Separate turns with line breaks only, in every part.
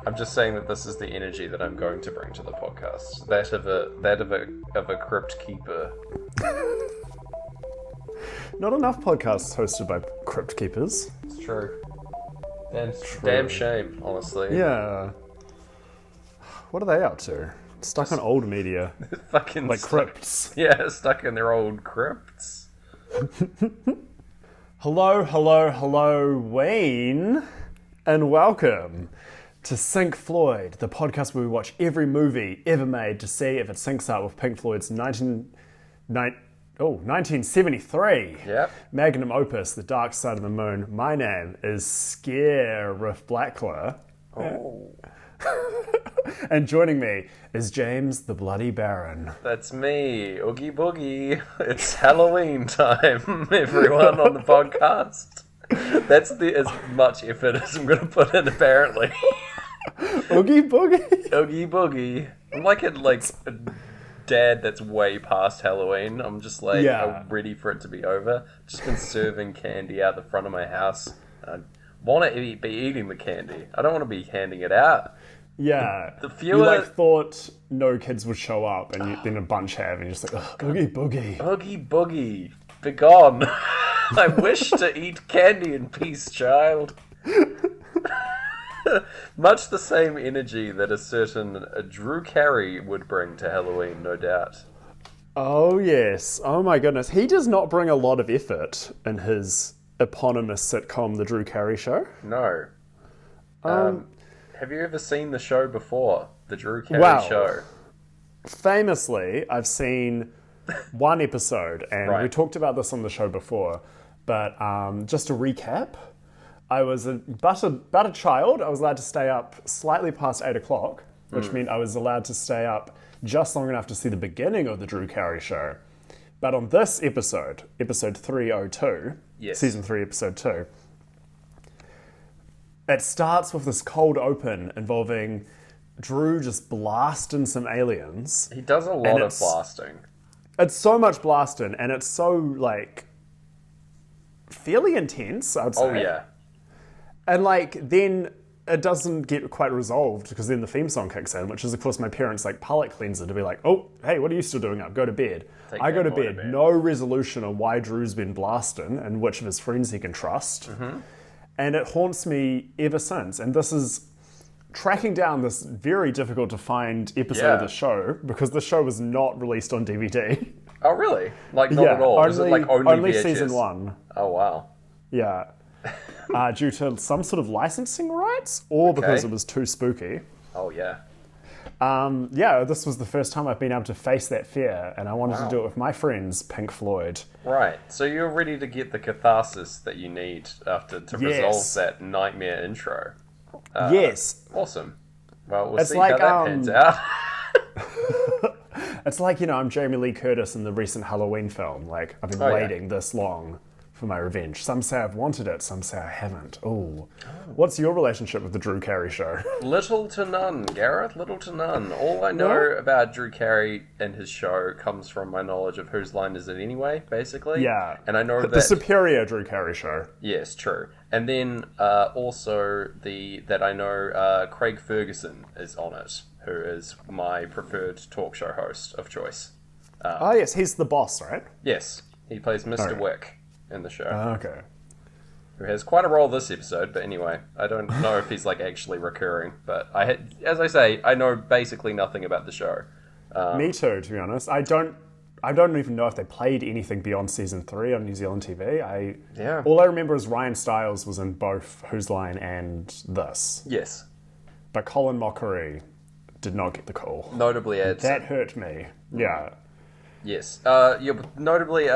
I'm just saying that this is the energy that I'm going to bring to the podcast. That of a crypt keeper.
Not enough podcasts hosted by crypt keepers.
It's true. Damn shame, honestly.
Yeah. What are they up to? Stuck on old media.
Fucking
like crypts.
Yeah, stuck in their old crypts.
Hello, Wayne, and welcome to Sync Floyd, the podcast where we watch every movie ever made to see if it syncs up with Pink Floyd's 1973
Yep.
magnum opus, The Dark Side of the Moon. My name is Scarif Blackler.
Oh.
And joining me is James the Bloody Baron.
That's me, Oogie Boogie. It's Halloween time, everyone on the podcast. That's as much effort as I'm going to put in, apparently.
Oogie Boogie?
Oogie Boogie. I'm like a dad that's way past Halloween. I'm just I'm ready for it to be over. Just been serving candy out the front of my house. I want to be eating the candy. I don't want to be handing it out.
Yeah.
You
thought no kids would show up, and then a bunch have, and you're just like, Oogie Boogie.
Oogie Boogie. Begone. I wish to eat candy in peace, child. Much the same energy that a certain Drew Carey would bring to Halloween, no doubt.
Oh, yes. Oh, my goodness. He does not bring a lot of effort in his eponymous sitcom, The Drew Carey Show.
No. Have you ever seen the show before? The Drew Carey Show?
Famously, I've seen one episode, and we talked about this on the show before, but just to recap, I was about a child. I was allowed to stay up slightly past 8 o'clock, which meant I was allowed to stay up just long enough to see the beginning of the Drew Carey Show. But on this episode 302, season 3, episode 2, it starts with this cold open involving Drew just blasting some aliens.
He does a lot of blasting.
It's so much blasting, and it's so, fairly intense, I would say.
Oh, yeah.
And, then it doesn't get quite resolved, because then the theme song kicks in, which is, of course, my parents' palate cleanser to be like, oh, hey, what are you still doing up? Go to bed. I go to bed. No resolution on why Drew's been blasting and which of his friends he can trust. Mm-hmm. And it haunts me ever since. And this is tracking down this very difficult to find episode of the show, because the show was not released on DVD.
Oh, really? Not at all?
Only,
was it only VHS?
Season 1.
Oh, wow.
Yeah. Due to some sort of licensing rights, or because it was too spooky.
Oh, yeah.
This was the first time I've been able to face that fear, and I wanted to do it with my friends, Pink Floyd.
Right. So you're ready to get the catharsis that you need to resolve that nightmare intro.
Yes.
Awesome. Well, we'll see how that pans out.
It's like, I'm Jamie Lee Curtis in the recent Halloween film. I've been waiting this long for my revenge. Some say I've wanted it, some say I haven't. Ooh. What's your relationship with the Drew Carey Show?
Little to none, Gareth. Little to none. All I know about Drew Carey and his show comes from my knowledge of Whose Line Is It Anyway, basically.
Yeah.
And I know that...
The superior Drew Carey Show.
Yes, true. And then also that I know Craig Ferguson is on it, who is my preferred talk show host of choice.
Yes, he's the boss, right?
Yes. He plays Mr. Wick in the show.
Okay.
Who has quite a role this episode, but anyway, I don't know if he's actually recurring. But as I say, I know basically nothing about the show.
Me too, to be honest. I don't even know if they played anything beyond season 3 on New Zealand TV. All I remember is Ryan Stiles was in both Whose Line and this.
Yes.
But Colin Mockery did not get the call.
Notably,
that hurt me. Yeah.
Yes. Notably,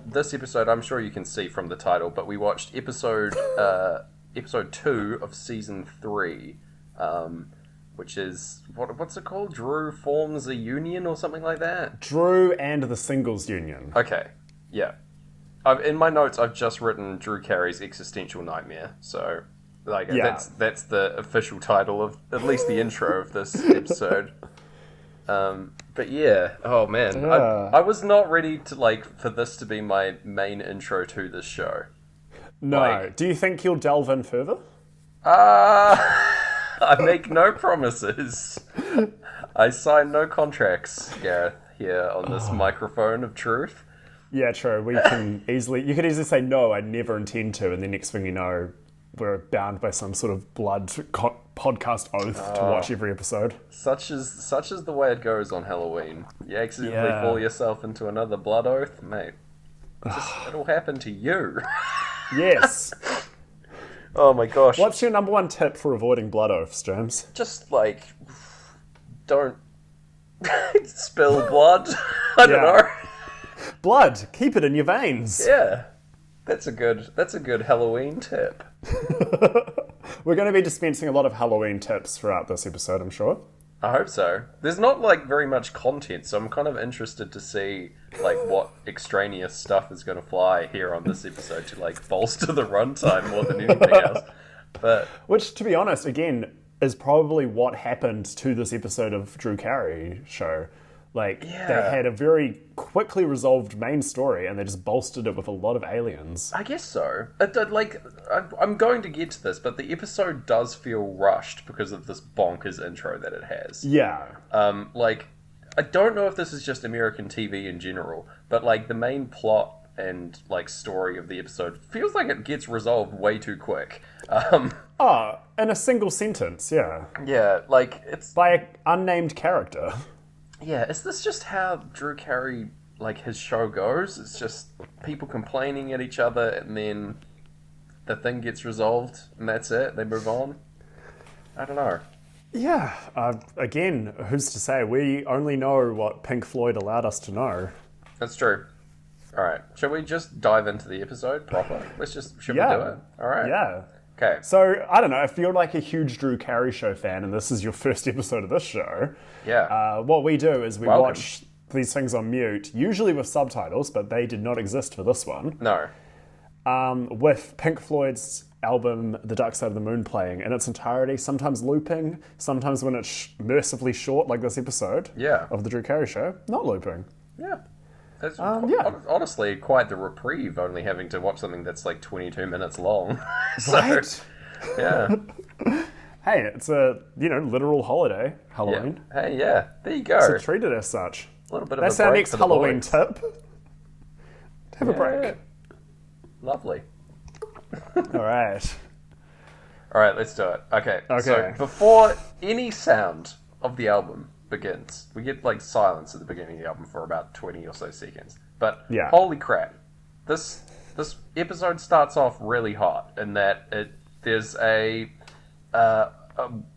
this episode, I'm sure you can see from the title, but we watched episode 2 of season 3, which is, what's it called? Drew Forms a Union or something like that?
Drew and the Singles Union.
Okay. Yeah. In my notes, I've just written Drew Carey's Existential Nightmare, so that's the official title of at least the intro of this episode. But yeah, oh man, I was not ready to for this to be my main intro to this show.
No. Do you think you'll delve in further?
I make no promises. I sign no contracts, Gareth, here on this microphone of truth.
Yeah, true. You could easily say, no, I never intend to, and the next thing you know, we're bound by some sort of blood podcast oath to watch every episode.
Such is the way it goes on Halloween. You accidentally fall yourself into another blood oath, mate. It'll happen to you.
Yes.
Oh my gosh.
What's your number one tip for avoiding blood oaths, James?
Just don't spill blood. I don't know.
Blood, keep it in your veins.
Yeah. That's a good Halloween tip.
We're going to be dispensing a lot of Halloween tips throughout this episode, I'm sure.
I hope so. There's not very much content, so I'm kind of interested to see what extraneous stuff is going to fly here on this episode to bolster the runtime more than anything else. But
which, to be honest, again, is probably what happened to this episode of Drew Carey Show. They had a very quickly resolved main story, and they just bolstered it with a lot of aliens.
I guess so. I'm going to get to this, but the episode does feel rushed because of this bonkers intro that it has.
Yeah.
I don't know if this is just American TV in general, but the main plot and story of the episode feels like it gets resolved way too quick.
In a single sentence, yeah.
Yeah, it's
by an unnamed character.
Yeah, is this just how Drew Carey, his show goes? It's just people complaining at each other, and then the thing gets resolved, and that's it? They move on? I don't know.
Yeah, again, who's to say? We only know what Pink Floyd allowed us to know.
That's true. Alright, shall we just dive into the episode proper? Should we do it? Alright.
Yeah.
Okay.
So, I don't know, if you're a huge Drew Carey Show fan and this is your first episode of this show, what we do is we watch these things on mute, usually with subtitles, but they did not exist for this one.
No.
With Pink Floyd's album The Dark Side of the Moon playing in its entirety, sometimes looping, sometimes when it's mercifully short, like this episode of The Drew Carey Show, not looping.
Yeah. That's honestly quite the reprieve, only having to watch something that's 22 minutes long.
Right?
Yeah.
Hey, it's a, literal holiday, Halloween.
Yeah. Hey, yeah. There you go.
So treat it as such.
A little bit of
That's
a break
our next
for
Halloween
the boys.
tip. Have a break.
Lovely.
All right.
All right, let's do it. Okay. So before any sound of the album begins, we get silence at the beginning of the album for about 20 or so seconds. But holy crap, this episode starts off really hot in that there's a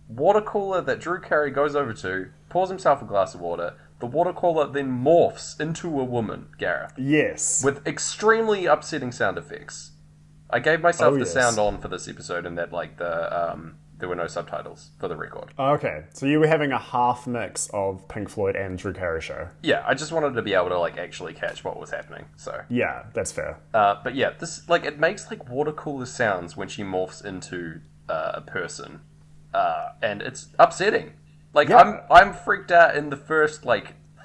water cooler that Drew Carey goes over to, pours himself a glass of water. The water cooler then morphs into a woman, Gareth.
Yes.
With extremely upsetting sound effects. I gave myself the sound on for this episode, and that there were no subtitles for the record.
Okay, so you were having a half mix of Pink Floyd and Drew Carey Show.
Yeah, I just wanted to be able to actually catch what was happening. So
yeah, that's fair.
But yeah, this it makes water cooler sounds when she morphs into a person, and it's upsetting. I'm freaked out in the first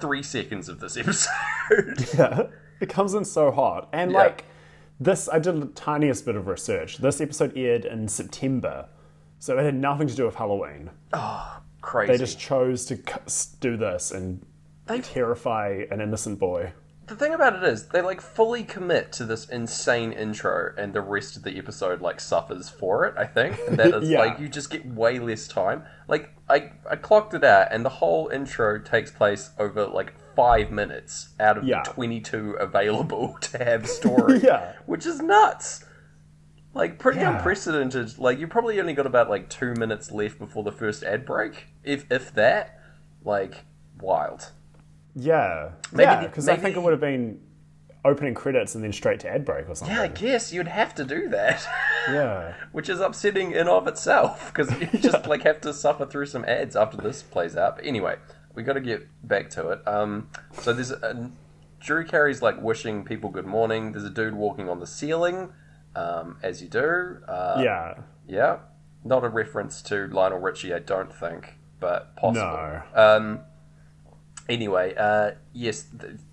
3 seconds of this episode.
Yeah, it comes in so hot, and this. I did the tiniest bit of research. This episode aired in September. So it had nothing to do with Halloween.
Oh, crazy.
They just chose to do this and terrify an innocent boy.
The thing about it is, they fully commit to this insane intro, and the rest of the episode suffers for it, I think. And that is you just get way less time. I clocked it out, and the whole intro takes place over 5 minutes out of the 22 available to have story. Which is nuts. Pretty unprecedented. You probably only got about 2 minutes left before the first ad break, if that. Wild.
Yeah. Because I think it would have been opening credits and then straight to ad break or something.
Yeah, I guess you'd have to do that.
Yeah.
Which is upsetting in of itself, because you just have to suffer through some ads after this plays out. But anyway, we got to get back to it. So there's Drew Carey's wishing people good morning. There's a dude walking on the ceiling. As you do. Yeah. Not a reference to Lionel Richie, I don't think, but possible.
No.
Anyway, yes,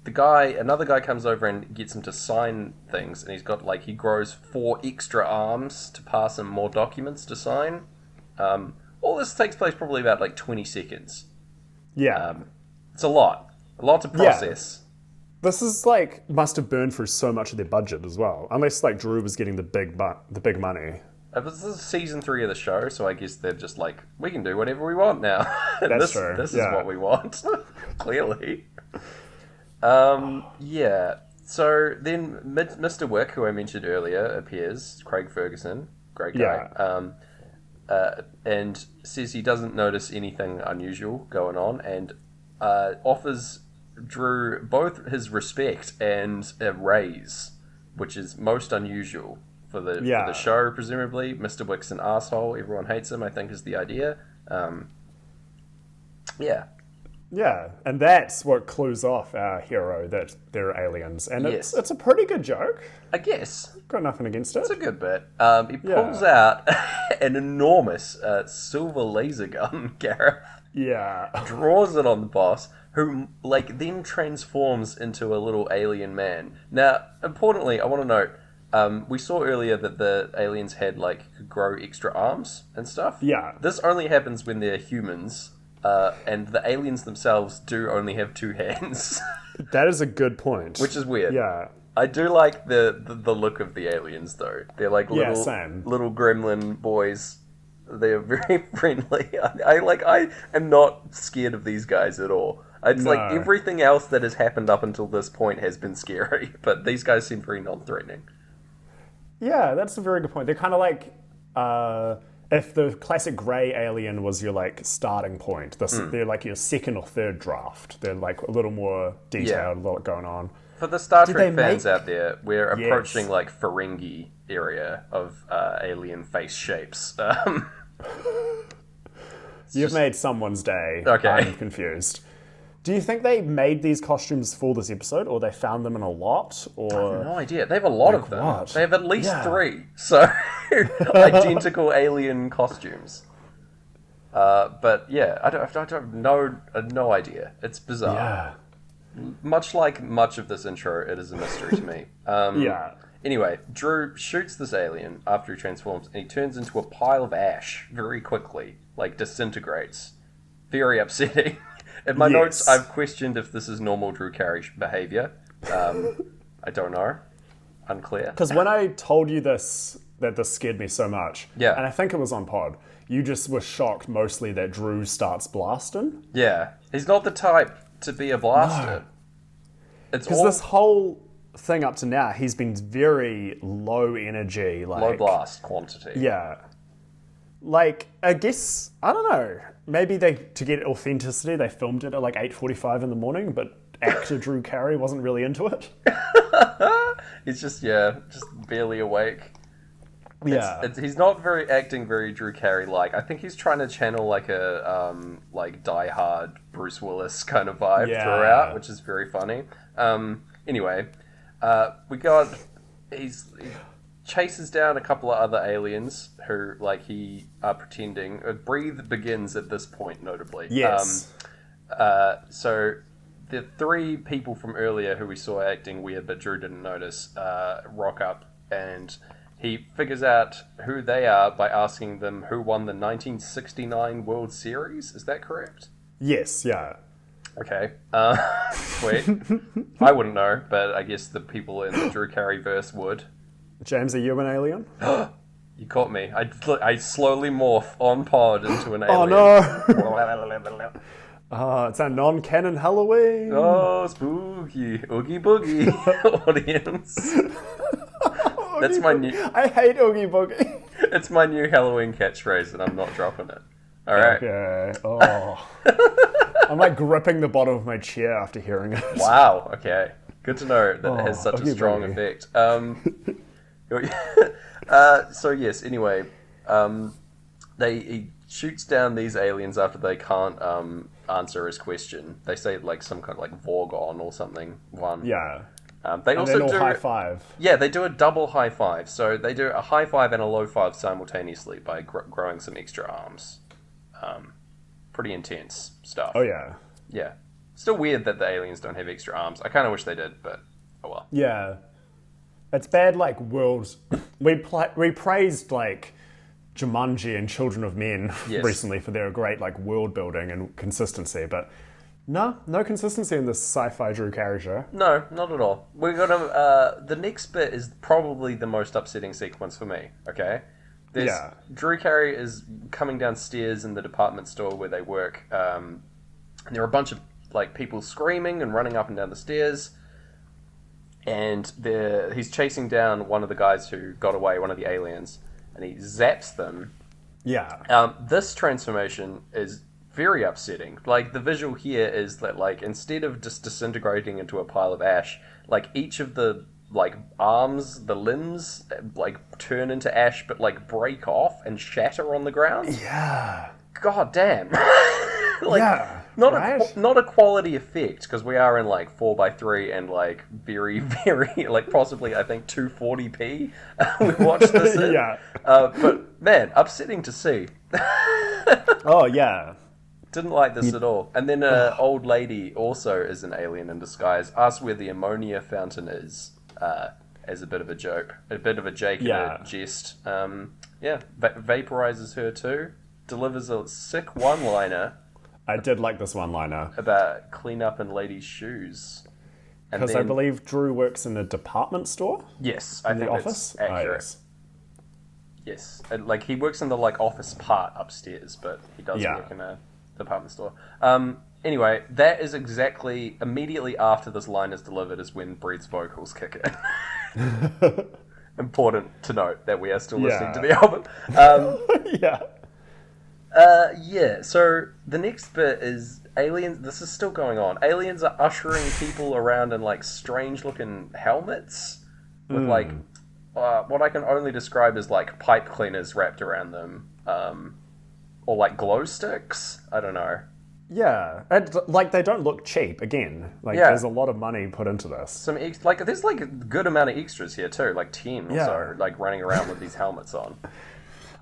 another guy comes over and gets him to sign things, and he's got, he grows 4 extra arms to pass him more documents to sign, all this takes place probably about like 20 seconds.
Yeah.
It's a lot to process.
This is like must have burned through so much of their budget as well, unless like Drew was getting the big money.
This is season 3 of the show, so I guess they're just like, we can do whatever we want now.
That's true.
This is what we want, clearly. Yeah. So then Mr. Wick, who I mentioned earlier, appears. Craig Ferguson, great guy. Yeah. And says he doesn't notice anything unusual going on, and offers Drew both his respect and a raise, which is most unusual for the show, presumably. Mr. Wick's an asshole. Everyone hates him, I think, is the idea. Yeah.
Yeah, and that's what clues off our hero that they're aliens. And it's a pretty good joke.
I guess.
Got nothing against it.
It's a good bit. He pulls out an enormous silver laser gun, Gareth.
Yeah.
Draws it on the boss, who then transforms into a little alien man. Now, importantly, I want to note, we saw earlier that the aliens had could grow extra arms and stuff.
Yeah.
This only happens when they're humans. And the aliens themselves do only have 2 hands.
That is a good point.
Which is weird.
Yeah.
I do like the look of the aliens, though. They're like little gremlin boys. They're very friendly. I am not scared of these guys at all. It's like everything else that has happened up until this point has been scary, but these guys seem very non-threatening.
Yeah, that's a very good point. They're kind of like... if the classic grey alien was your starting point, they're like your second or third draft. They're like a little more detailed, a lot going on.
For the Star Trek fans out there, we're approaching Ferengi area of alien face shapes.
You've made someone's day.
Okay.
I'm confused. Do you think they made these costumes for this episode, or they found them in a lot? Or
I have no idea. They have a lot of them.
What?
They have at least 3. So, identical alien costumes. But yeah, I don't know. No idea. It's bizarre.
Yeah.
Much like much of this intro, it is a mystery to me.
Yeah.
Anyway, Drew shoots this alien after he transforms, and he turns into a pile of ash very quickly, disintegrates. Very upsetting. In my notes, I've questioned if this is normal Drew Carey behavior. I don't know. Unclear.
Because when I told you this, that this scared me so much, and I think it was on pod, you just were shocked mostly that Drew starts blasting.
Yeah. He's not the type to be a blaster.
No. Because this whole thing up to now, he's been very low energy.
Low blast quantity.
Yeah. I guess, I don't know, maybe to get authenticity, they filmed it at 8:45 in the morning, but actor Drew Carey wasn't really into it.
He's just barely awake.
Yeah.
He's not acting very Drew Carey-like. I think he's trying to channel a Die Hard Bruce Willis kind of vibe throughout, which is very funny. Anyway, he chases down a couple of other aliens who, he are pretending. Breathe begins at this point, notably.
Yes.
So the 3 people from earlier who we saw acting weird but Drew didn't notice rock up, and he figures out who they are by asking them who won the 1969 World Series. Is that correct?
Yes, yeah.
Okay. Sweet. I wouldn't know, but I guess the people in the Drew Carey verse would.
James, are you an alien?
You caught me. I slowly morph on pod into an alien.
Oh no! It's a non-canon Halloween.
Oh, spooky. Oogie boogie. Audience. That's my new...
I hate Oogie Boogie.
It's my new Halloween catchphrase and I'm not dropping it. Alright.
Okay. Oh. I'm gripping the bottom of my chair after hearing it.
Wow. Okay. Good to know that it has such a strong effect. So yes, anyway, he shoots down these aliens after they can't answer his question. They say some kind of Vorgon or something.
Yeah.
They also do
high five.
Yeah, they do a double high five. So they do a high five and a low five simultaneously by growing some extra arms. Pretty intense stuff.
Oh yeah.
Yeah. Still weird that the aliens don't have extra arms. I kind of wish they did, but oh well.
Yeah. It's bad, worlds. We praised, Jumanji and Children of Men
Yes.
recently for their great like world building and consistency, but no consistency in this sci-fi Drew Carey show.
No, not at all. We're gonna. The next bit is probably the most upsetting sequence for me. Okay, Drew Carey is coming downstairs in the department store where they work. And there are a bunch of like people screaming and running up and down the stairs, and he's chasing down one of the guys who got away, one of the aliens, and he zaps them.
Yeah.
This transformation is very upsetting. Like, the visual here is that, like, instead of just disintegrating into a pile of ash, like, each of the, like, arms, the limbs, like, turn into ash, but, like, break off and shatter on the ground.
Yeah.
God damn. Like,
yeah.
Not a quality effect, because we are in, like, 4:3 and, like, very, very, like, possibly, I think, 240p we watched this in.
Yeah.
But, man, upsetting to see.
Oh, yeah.
Didn't like this at all. And then an old lady also is an alien in disguise. Asks where the ammonia fountain is, as a bit of a joke. A bit of a Jake and a jest. Vaporizes her too. Delivers a sick one-liner.
I did like this one-liner.
About clean up in ladies' shoes.
Because I believe Drew works in a department store?
Yes, I think
the office?
That's accurate.
Oh, yes.
Yes. And, like, he works in the, like, office part upstairs, but he does work in a department store. Anyway, that is exactly immediately after this line is delivered is when Breed's vocals kick in. Important to note that we are still listening to the album. So the next bit is aliens. This is still going on. Aliens are ushering people around in like strange looking helmets with like what I can only describe as like pipe cleaners wrapped around them, or like glow sticks. I don't know.
Yeah, and like they don't look cheap. Again, like there's a lot of money put into this.
There's like a good amount of extras here too, like 10 or so, like running around with these helmets on.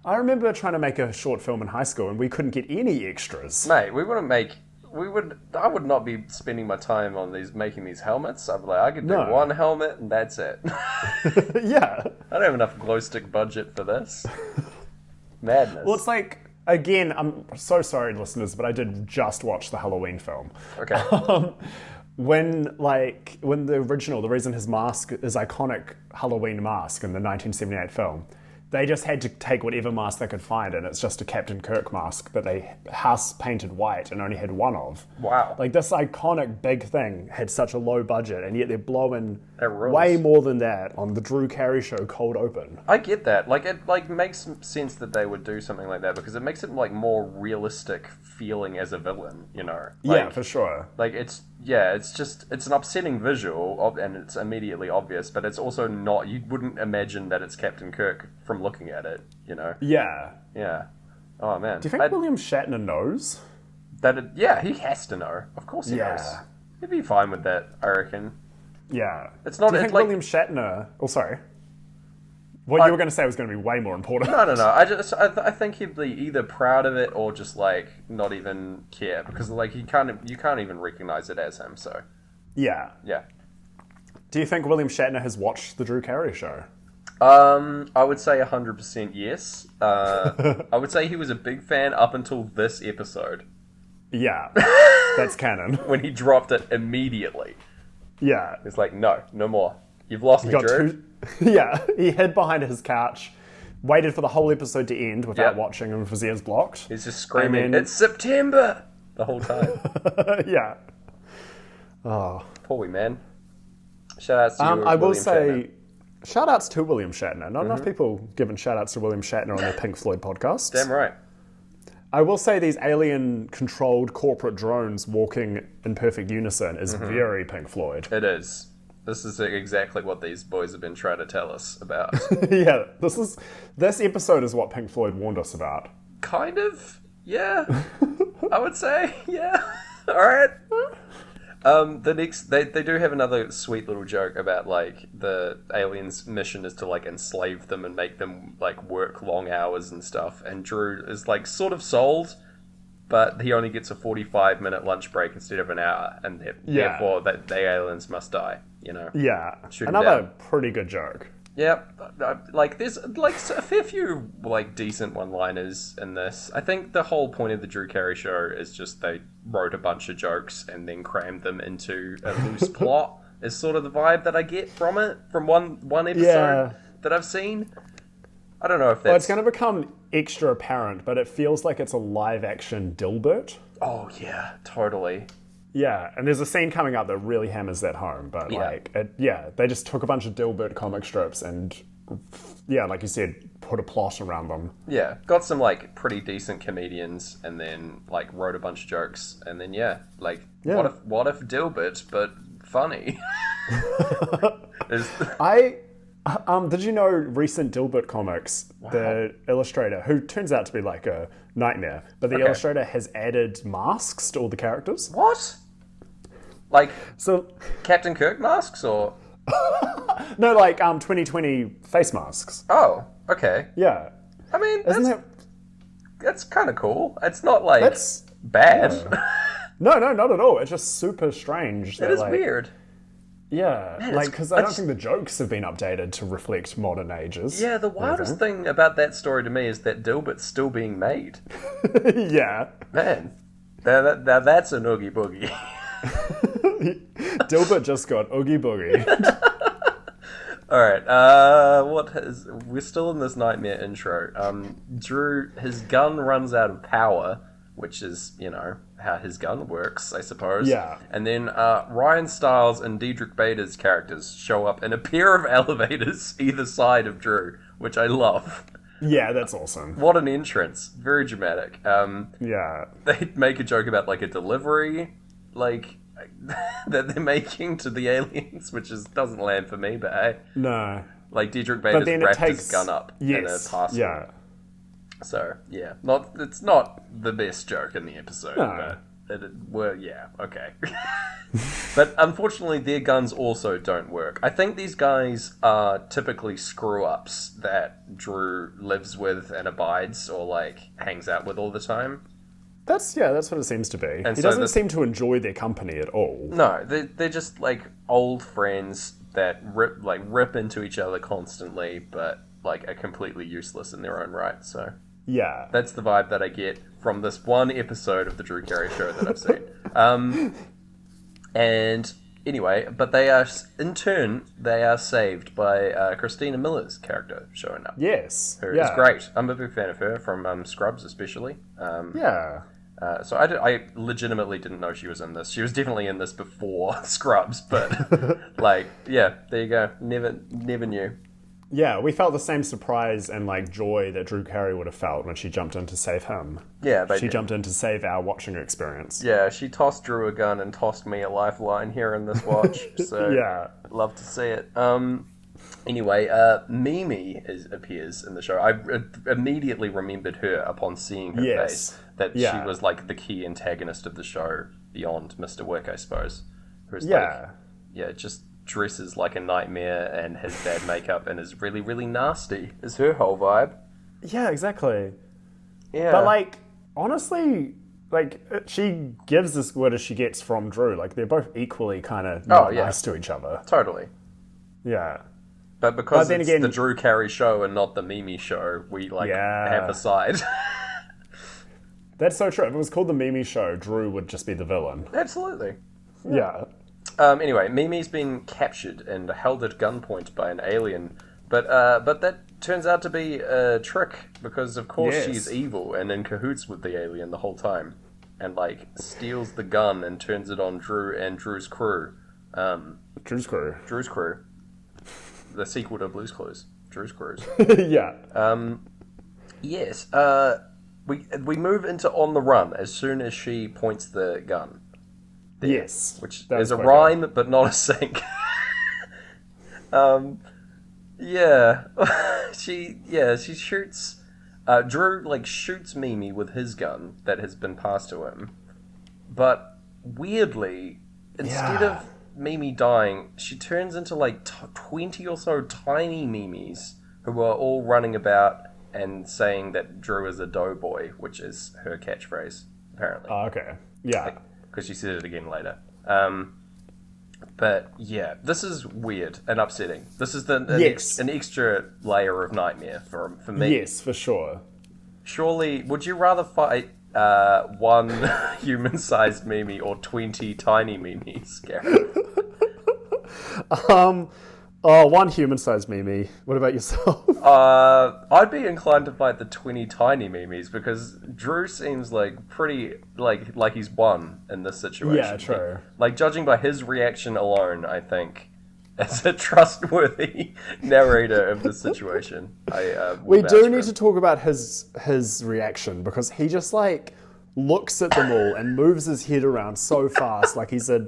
I remember trying to make a short film in high school, and we couldn't get any extras.
Mate, I would not be spending my time on making these helmets. I'd be like, I could do one helmet and that's it.
Yeah.
I don't have enough glow stick budget for this. Madness.
Well, it's like, again, I'm so sorry, listeners, but I did just watch the Halloween film.
Okay.
When the reason his mask is iconic Halloween mask in the 1978 film, they just had to take whatever mask they could find, and it's just a Captain Kirk mask that they house painted white and only had one of.
Wow.
Like, this iconic big thing had such a low budget, and yet they're blowing
That rules.
way more than that on the Drew Carey Show cold open.
I get that. Like, it like makes sense that they would do something like that because it makes it like more realistic feeling as a villain, you know? Like,
Yeah, for sure.
Like, it's an upsetting visual, and it's immediately obvious, but it's also not, you wouldn't imagine that it's Captain Kirk from looking at it, you know?
Yeah.
Yeah. Oh, man.
Do you think William Shatner knows?
He has to know. Of course he knows. He'd be fine with that, I reckon.
Yeah.
It's not.
Do you think William Shatner... Oh, sorry. What you were going to say was going to be way more important.
No. I think he'd be either proud of it or just like not even care because like you can't even recognize it as him. So
Yeah.
yeah.
Do you think William Shatner has watched the Drew Carey Show?
I would say 100% yes. I would say he was a big fan up until this episode.
Yeah. That's canon.
When he dropped it immediately.
Yeah.
It's like, no more. You've lost me, Drew.
Yeah, he hid behind his couch, waited for the whole episode to end without watching him with his ears blocked.
He's just screaming, "It's September!" the whole time.
Yeah. Oh.
Poor wee man. Shout outs to you,
I will
William
say,
Shatner.
shout outs to William Shatner. Not enough people giving shout outs to William Shatner on their Pink Floyd podcasts.
Damn right.
I will say these alien-controlled corporate drones walking in perfect unison is very Pink Floyd.
It is. This is exactly what these boys have been trying to tell us about.
Yeah, this episode is what Pink Floyd warned us about.
Kind of, yeah. I would say, yeah. All right. They do have another sweet little joke about like the aliens' mission is to like enslave them and make them like work long hours and stuff. And Drew is like sort of sold, but he only gets a 45-minute lunch break instead of an hour, and therefore the aliens must die. You know?
Yeah.
Shoot
Another
down.
pretty good joke.
Like there's like a fair few like decent one-liners in this. I think the whole point of the Drew Carey Show is just they wrote a bunch of jokes and then crammed them into a loose plot. Is sort of the vibe that I get from it, from one episode that I've seen. I don't know if that's...
Well, it's going to become extra apparent, but it feels like it's a live-action Dilbert.
Oh, yeah, totally.
Yeah, and there's a scene coming up that really hammers that home, but they just took a bunch of Dilbert comic strips and, like you said, put a plot around them.
Yeah, got some, like, pretty decent comedians and then, like, wrote a bunch of jokes and then, what if Dilbert, but funny?
Did you know recent Dilbert comics, the illustrator, who turns out to be like a nightmare, but the illustrator has added masks to all the characters?
What? Like, so Captain Kirk masks, or?
No, like 2020 face masks.
Oh, okay.
Yeah.
I mean, that's kind of cool. It's not like bad.
Yeah. No, not at all. It's just super strange.
It is weird.
Yeah, man, because I don't think the jokes have been updated to reflect modern ages.
Yeah, the wildest thing about that story to me is that Dilbert's still being made.
Yeah.
Man, that's an Oogie Boogie.
Dilbert just got Oogie Boogie.
Alright, we're still in this nightmare intro. Drew, his gun runs out of power, which is, how his gun works, I suppose.
Yeah.
And then Ryan Stiles and Diedrich Bader's characters show up in a pair of elevators either side of Drew, which I love.
Yeah, that's awesome.
What an entrance. Very dramatic.
Yeah.
They make a joke about, like, a delivery, like, that they're making to the aliens, which doesn't land for me, but hey.
No.
Like, Diedrich Bader's wrapped his gun up in a parcel.
Yeah.
So, yeah, it's not the best joke in the episode, but okay. But unfortunately, their guns also don't work. I think these guys are typically screw-ups that Drew lives with and abides or, like, hangs out with all the time.
That's what it seems to be. And he doesn't seem to enjoy their company at all.
No, they're just, like, old friends that rip into each other constantly, but, like, are completely useless in their own right, so...
Yeah.
That's the vibe that I get from this one episode of the Drew Carey Show that I've seen. And anyway, but in turn, they are saved by Christina Miller's character showing up.
Yes.
Who is great. I'm a big fan of her, from Scrubs especially. So I legitimately didn't know she was in this. She was definitely in this before Scrubs, but there you go. Never knew.
Yeah, we felt the same surprise and like joy that Drew Carey would have felt when she jumped in to save him.
Yeah,
she jumped in to save our watching experience.
Yeah, she tossed Drew a gun and tossed me a lifeline here in this watch. So
yeah,
love to see it. Anyway, Mimi appears in the show. I immediately remembered her upon seeing her face. That she was like the key antagonist of the show beyond Mr. Wick, I suppose. Who's just dresses like a nightmare and has bad makeup and is really, really nasty, is her whole vibe.
Yeah, exactly.
Yeah.
But, like, honestly, like, she gives as good as she gets from Drew. Like, they're both equally kind of nice to each other.
Totally.
Yeah.
But because it's the Drew Carey Show and not the Mimi Show, we, have a side.
That's so true. If it was called the Mimi Show, Drew would just be the villain.
Absolutely.
Yeah.
Anyway, Mimi's been captured and held at gunpoint by an alien, but that turns out to be a trick because, of course, she's evil and in cahoots with the alien the whole time, and steals the gun and turns it on Drew and Drew's crew.
Drew's crew.
The sequel to Blue's Clues. Drew's Crews.
Yeah.
Yes. We move into On the Run as soon as she points the gun. There,
yes.
Which is a rhyme, but not a sync. She shoots... Drew, shoots Mimi with his gun that has been passed to him. But, weirdly, instead of Mimi dying, she turns into, 20 or so tiny Mimis who are all running about and saying that Drew is a doughboy, which is her catchphrase, apparently.
Oh, okay. Yeah.
Because she said it again later. But yeah, this is weird and upsetting. This is an extra layer of nightmare for me.
Yes, for sure.
Surely, would you rather fight one human-sized Mimi or 20 tiny Mimis, Gareth?
One human-sized Mimi. What about yourself?
I'd be inclined to fight the 20 tiny Mimis because Drew seems like pretty like he's won in this situation.
Yeah, true.
Like judging by his reaction alone, I think as a trustworthy narrator of the situation,
we do need to talk about his reaction because he just like looks at them all and moves his head around so fast, like he's a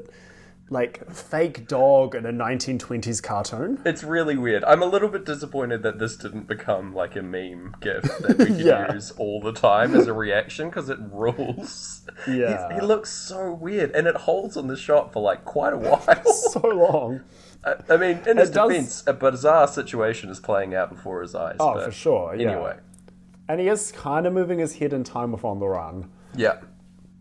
fake dog in a 1920s cartoon.
It's really weird. I'm a little bit disappointed that this didn't become like a meme gif that we could use all the time as a reaction because it rules.
Yeah.
He looks so weird and it holds on the shot for like quite a while.
So long.
I mean, in his defense, a bizarre situation is playing out before his eyes.
Oh, for sure, yeah.
Anyway.
And he is kind of moving his head in time with On the Run.
Yeah.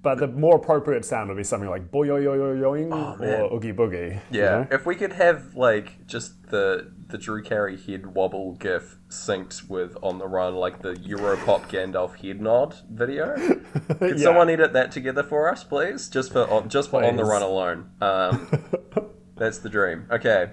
But the more appropriate sound would be something like boy-yo-yo-yo-yoing or oogie boogie.
Yeah,
you know?
If we could have like just the Drew Carey head wobble gif synced with On the Run, like the Europop Gandalf head nod video. Could someone edit that together for us, please? Just for On the Run alone. That's the dream. Okay.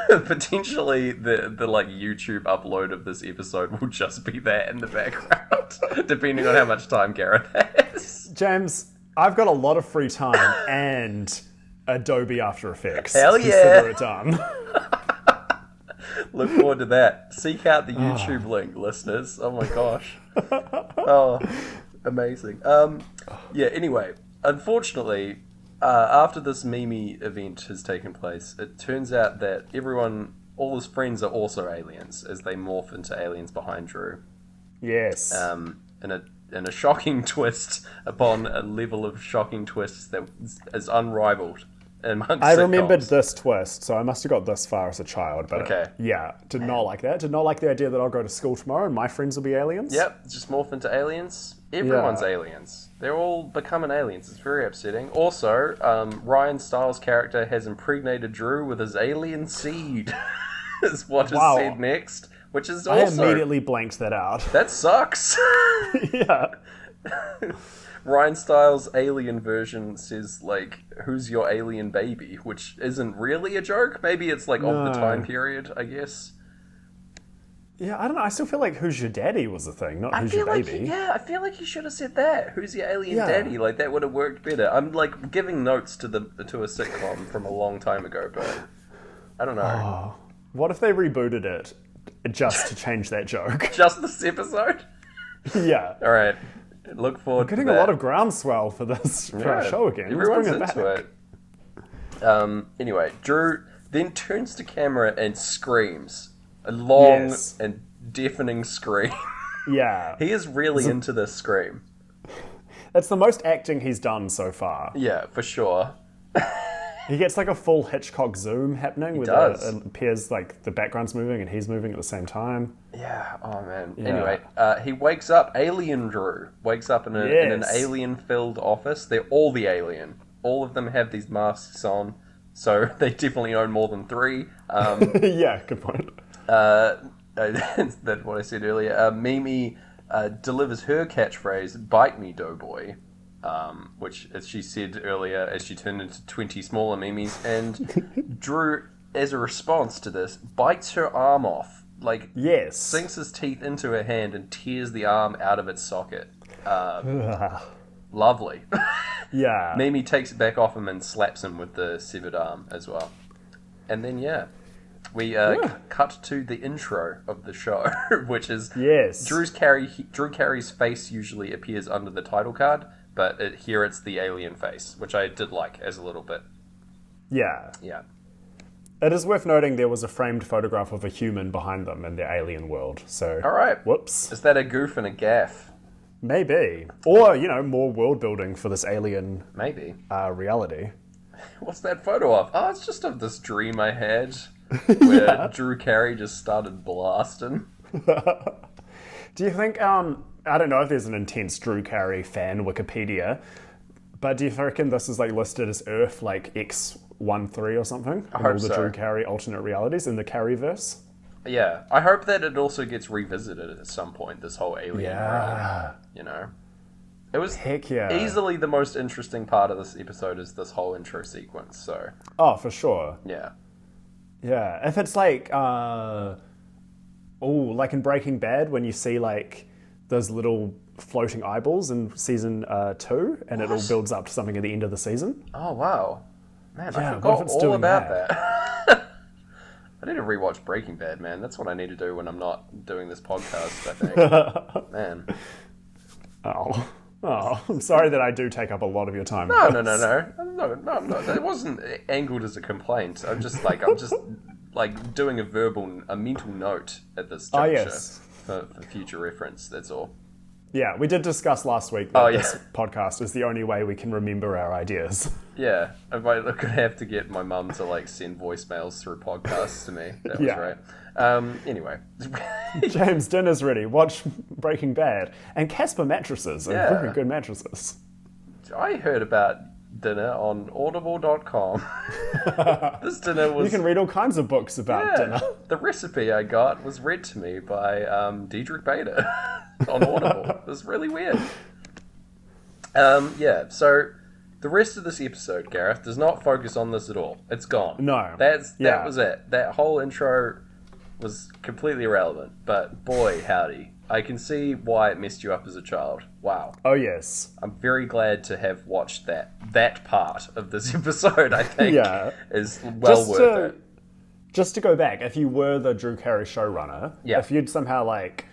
Potentially the like YouTube upload of this episode will just be that in the background, depending on how much time Gareth has.
James, I've got a lot of free time and Adobe After Effects.
Hell yeah!
Consider it done.
Look forward to that. Seek out the YouTube link, listeners. Oh my gosh. Oh, amazing. Yeah. Anyway, unfortunately, after this Mimi event has taken place, it turns out that all his friends are also aliens as they morph into aliens behind Drew.
Yes.
In a shocking twist upon a level of shocking twists that is unrivaled amongst
I remembered
sitcoms.
this twist, so I must have got this far as a child. But
Okay.
Did not like that. Did not like the idea that I'll go to school tomorrow and my friends will be aliens.
Yep, just morph into aliens. Everyone's aliens. They're all becoming aliens. It's very upsetting. Also, Ryan Stiles' character has impregnated Drew with his alien seed, is what is said next. Which is also...
I immediately blanked that out.
That sucks.
Yeah.
Ryan Stiles' alien version says, like, who's your alien baby? Which isn't really a joke. Maybe it's, like, of the time period, I guess.
Yeah, I don't know. I still feel like who's your daddy was the thing, not who's your baby.
I feel like you should have said that. Who's your alien daddy? Like, that would have worked better. I'm, like, giving notes to a sitcom from a long time ago, but I don't know.
Oh, what if they rebooted it just to change that joke?
Just this episode?
Yeah.
All right. Look forward to that.
Getting a lot of groundswell for this for our show again.
Everyone's
Let's bring
into it. Anyway, Drew then turns to camera and screams. A long and deafening scream.
Yeah.
He is really into this scream.
That's the most acting he's done so far.
Yeah, for sure.
He gets like a full Hitchcock zoom happening with it appears like the background's moving and he's moving at the same time.
Yeah, oh man. Yeah. Anyway, he wakes up, alien Drew, wakes up in an alien-filled office. They're all the alien. All of them have these masks on, so they definitely own more than 3.
Yeah, good point.
That's what I said earlier. Mimi delivers her catchphrase, "Bite me, doughboy," which, as she said earlier, as she turned into 20 smaller Mimis, and Drew, as a response to this, bites her arm off. Like, sinks his teeth into her hand and tears the arm out of its socket. Lovely.
Yeah.
Mimi takes it back off him and slaps him with the severed arm as well. And then, we cut to the intro of the show, which is Drew Carey's face usually appears under the title card, but here it's the alien face, which I did like as a little bit.
Yeah.
Yeah.
It is worth noting there was a framed photograph of a human behind them in the alien world. So,
all right.
Whoops.
Is that a goof and a gaff?
Maybe. Or, more world building for this alien reality.
What's that photo of? Oh, it's just of this dream I had where Drew Carey just started blasting.
Do you think, I don't know if there's an intense Drew Carey fan Wikipedia, But do you reckon this is like listed as Earth like X13 or something?
I hope
all the
so.
Drew Carey alternate realities in the Careyverse?
Yeah, I hope that it also gets revisited at some point, this whole alien realm, you know? It was
Heck yeah.
easily the most interesting part of this episode is this whole intro sequence, so...
Oh, for sure.
Yeah.
Yeah, if it's like, like in Breaking Bad when you see like those little floating eyeballs in season 2 and it all builds up to something at the end of the season.
Oh, wow. Man,
Yeah,
I
what
forgot
if it's
all
doing
about
that?
that. I need to rewatch Breaking Bad, man. That's what I need to do when I'm not doing this podcast, I think. Man.
Oh, I'm sorry that I do take up a lot of your time.
No. That wasn't angled as a complaint. I'm just doing a mental note at this juncture
yes.
for future reference. That's all.
Yeah, we did discuss last week that this podcast is the only way we can remember our ideas.
Yeah, I'm going to have to get my mum to like send voicemails through podcasts to me. That was right. Anyway.
James, dinner's ready. Watch Breaking Bad. And Casper mattresses are very good mattresses.
I heard about dinner on audible.com. This dinner was...
You can read all kinds of books about dinner.
The recipe I got was read to me by Diedrich Bader on Audible. It was really weird. So the rest of this episode, Gareth, does not focus on this at all. It's gone.
No.
That was it. That whole intro was completely irrelevant. But boy, howdy. I can see why it messed you up as a child. Wow.
Oh, yes.
I'm very glad to have watched that part of this episode, I think, is worth it.
Just to go back, if you were the Drew Carey showrunner, if you'd somehow, like,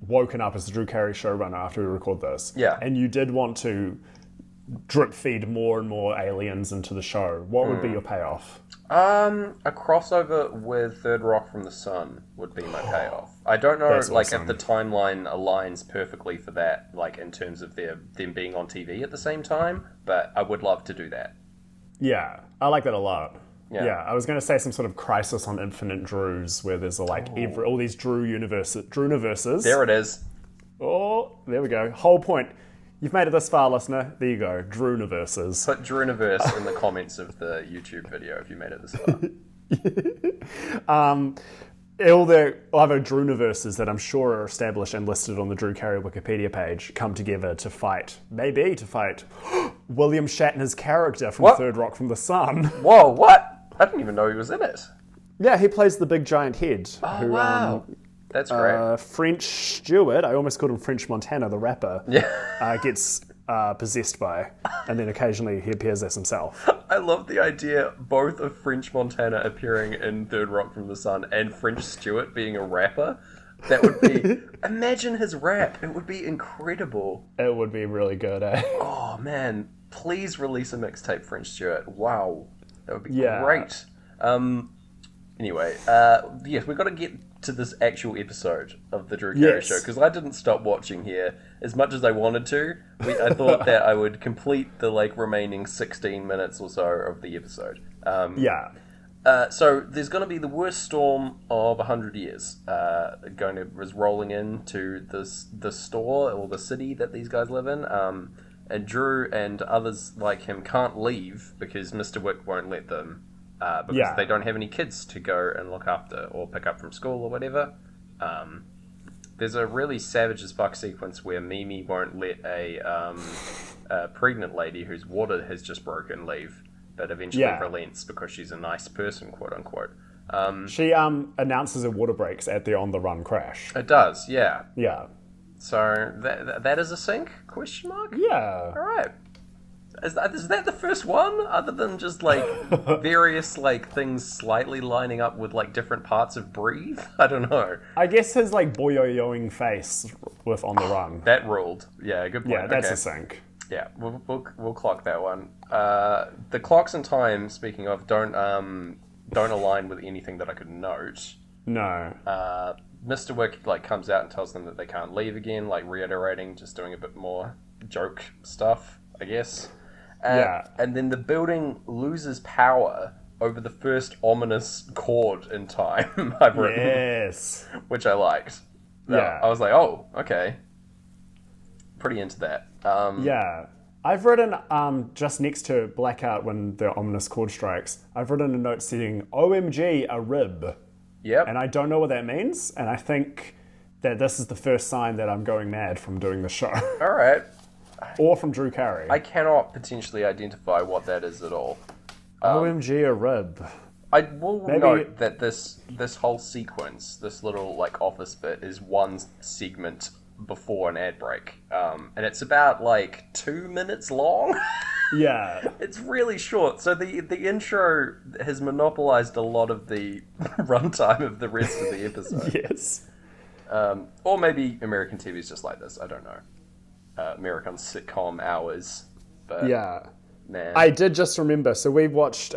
woken up as the Drew Carey showrunner after we record this, and you did want to drip feed more and more aliens into the show, what would be your payoff?
A crossover with Third Rock from the Sun would be my payoff. I don't know, if the timeline aligns perfectly for that, like in terms of them being on TV at the same time, but I would love to do that.
Yeah, I like that a lot. Yeah, I was going to say some sort of Crisis on Infinite Drews, where there's all these Drew-universes.
There it is.
Oh, there we go. Whole point. You've made it this far, listener. There you go. Drew-universes.
Put Drew-universe in the comments of the YouTube video if you made it this far.
All the other Drew-universes that I'm sure are established and listed on the Drew Carey Wikipedia page come together to fight William Shatner's character from Third Rock from the Sun.
Whoa, what? I didn't even know he was in it.
Yeah, he plays the big giant head.
Oh, wow. That's great.
French Stewart, I almost called him French Montana, the rapper, gets possessed by, and then occasionally he appears as himself.
I love the idea both of French Montana appearing in Third Rock from the Sun and French Stewart being a rapper. That would be... Imagine his rap. It would be incredible.
It would be really good, eh?
Oh, man. Please release a mixtape, French Stewart. Wow. That would be great. Anyway, yes, we've got to get to this actual episode of the Drew Carey Show, because I didn't stop watching here as much as I wanted to. I thought that I would complete the remaining 16 minutes or so of the episode. So there's going to be the worst storm of 100 years is rolling into the store or the city that these guys live in. And Drew and others like him can't leave because Mr. Wick won't let them. Because they don't have any kids to go and look after or pick up from school or whatever. There's a really savage as fuck sequence where Mimi won't let a pregnant lady whose water has just broken leave, but eventually relents because she's a nice person, quote unquote.
She announces her water breaks at the On the Run crash.
It does, yeah.
Yeah.
So that is a sink? Question mark?
Yeah.
All right. Is that the first one? Other than just various things slightly lining up with different parts of Breathe? I don't know.
I guess his boyo-yoing face with On the Run.
That ruled. Yeah, good point.
Yeah, that's a sync.
Yeah, we'll clock that one. The clocks and time, speaking of, don't align with anything that I could note.
No.
Mr. Wick comes out and tells them that they can't leave again, reiterating, just doing a bit more joke stuff, I guess. And then the building loses power over the first ominous chord in time I've written.
Yes.
Which I liked.
Yeah.
I was like, oh, okay. Pretty into that.
I've written, just next to blackout when the ominous chord strikes, I've written a note saying, OMG, a rib.
Yep.
And I don't know what that means, and I think that this is the first sign that I'm going mad from doing the show.
All right.
Or from Drew Carey.
I cannot potentially identify what that is at all.
OMG, a rib.
I will note that this whole sequence, this little like office bit, is one segment before an ad break, and it's about like 2 minutes long.
Yeah,
it's really short. So the intro has monopolized a lot of the runtime of the rest of the episode.
Yes,
or maybe American TV is just like this. I don't know. American sitcom hours, but
yeah,
man,
I did just remember. So we watched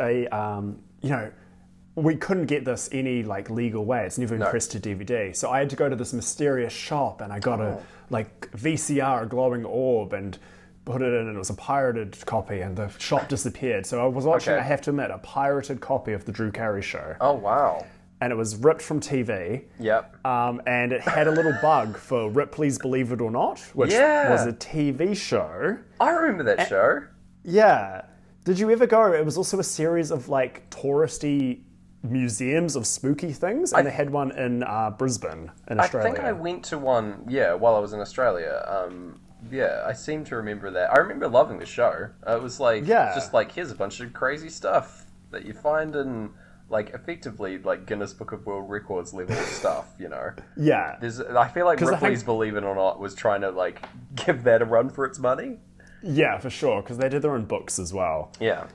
we couldn't get this any like legal way. It's never been pressed to DVD. So I had to go to this mysterious shop and I got a like VCR, a glowing orb, and put it in, and it was a pirated copy, and the shop disappeared. So I was watching, I have to admit, a pirated copy of the Drew Carey Show.
Oh, wow.
And it was ripped from TV.
Yep.
And it had a little bug for Ripley's Believe It or Not, which was a TV show.
I remember that show.
Yeah. Did you ever go? It was also a series of like touristy museums of spooky things, and they had one in Brisbane in Australia.
I think I went to one, while I was in Australia. I seem to remember that. I remember loving the show. It was like, just like, here's a bunch of crazy stuff that you find in, like, effectively, like, Guinness Book of World Records level stuff, you know?
Yeah.
I feel like Ripley's Believe It or Not was trying to, like, give that a run for its money. Yeah,
for sure, because they did their own books as well.
Yeah.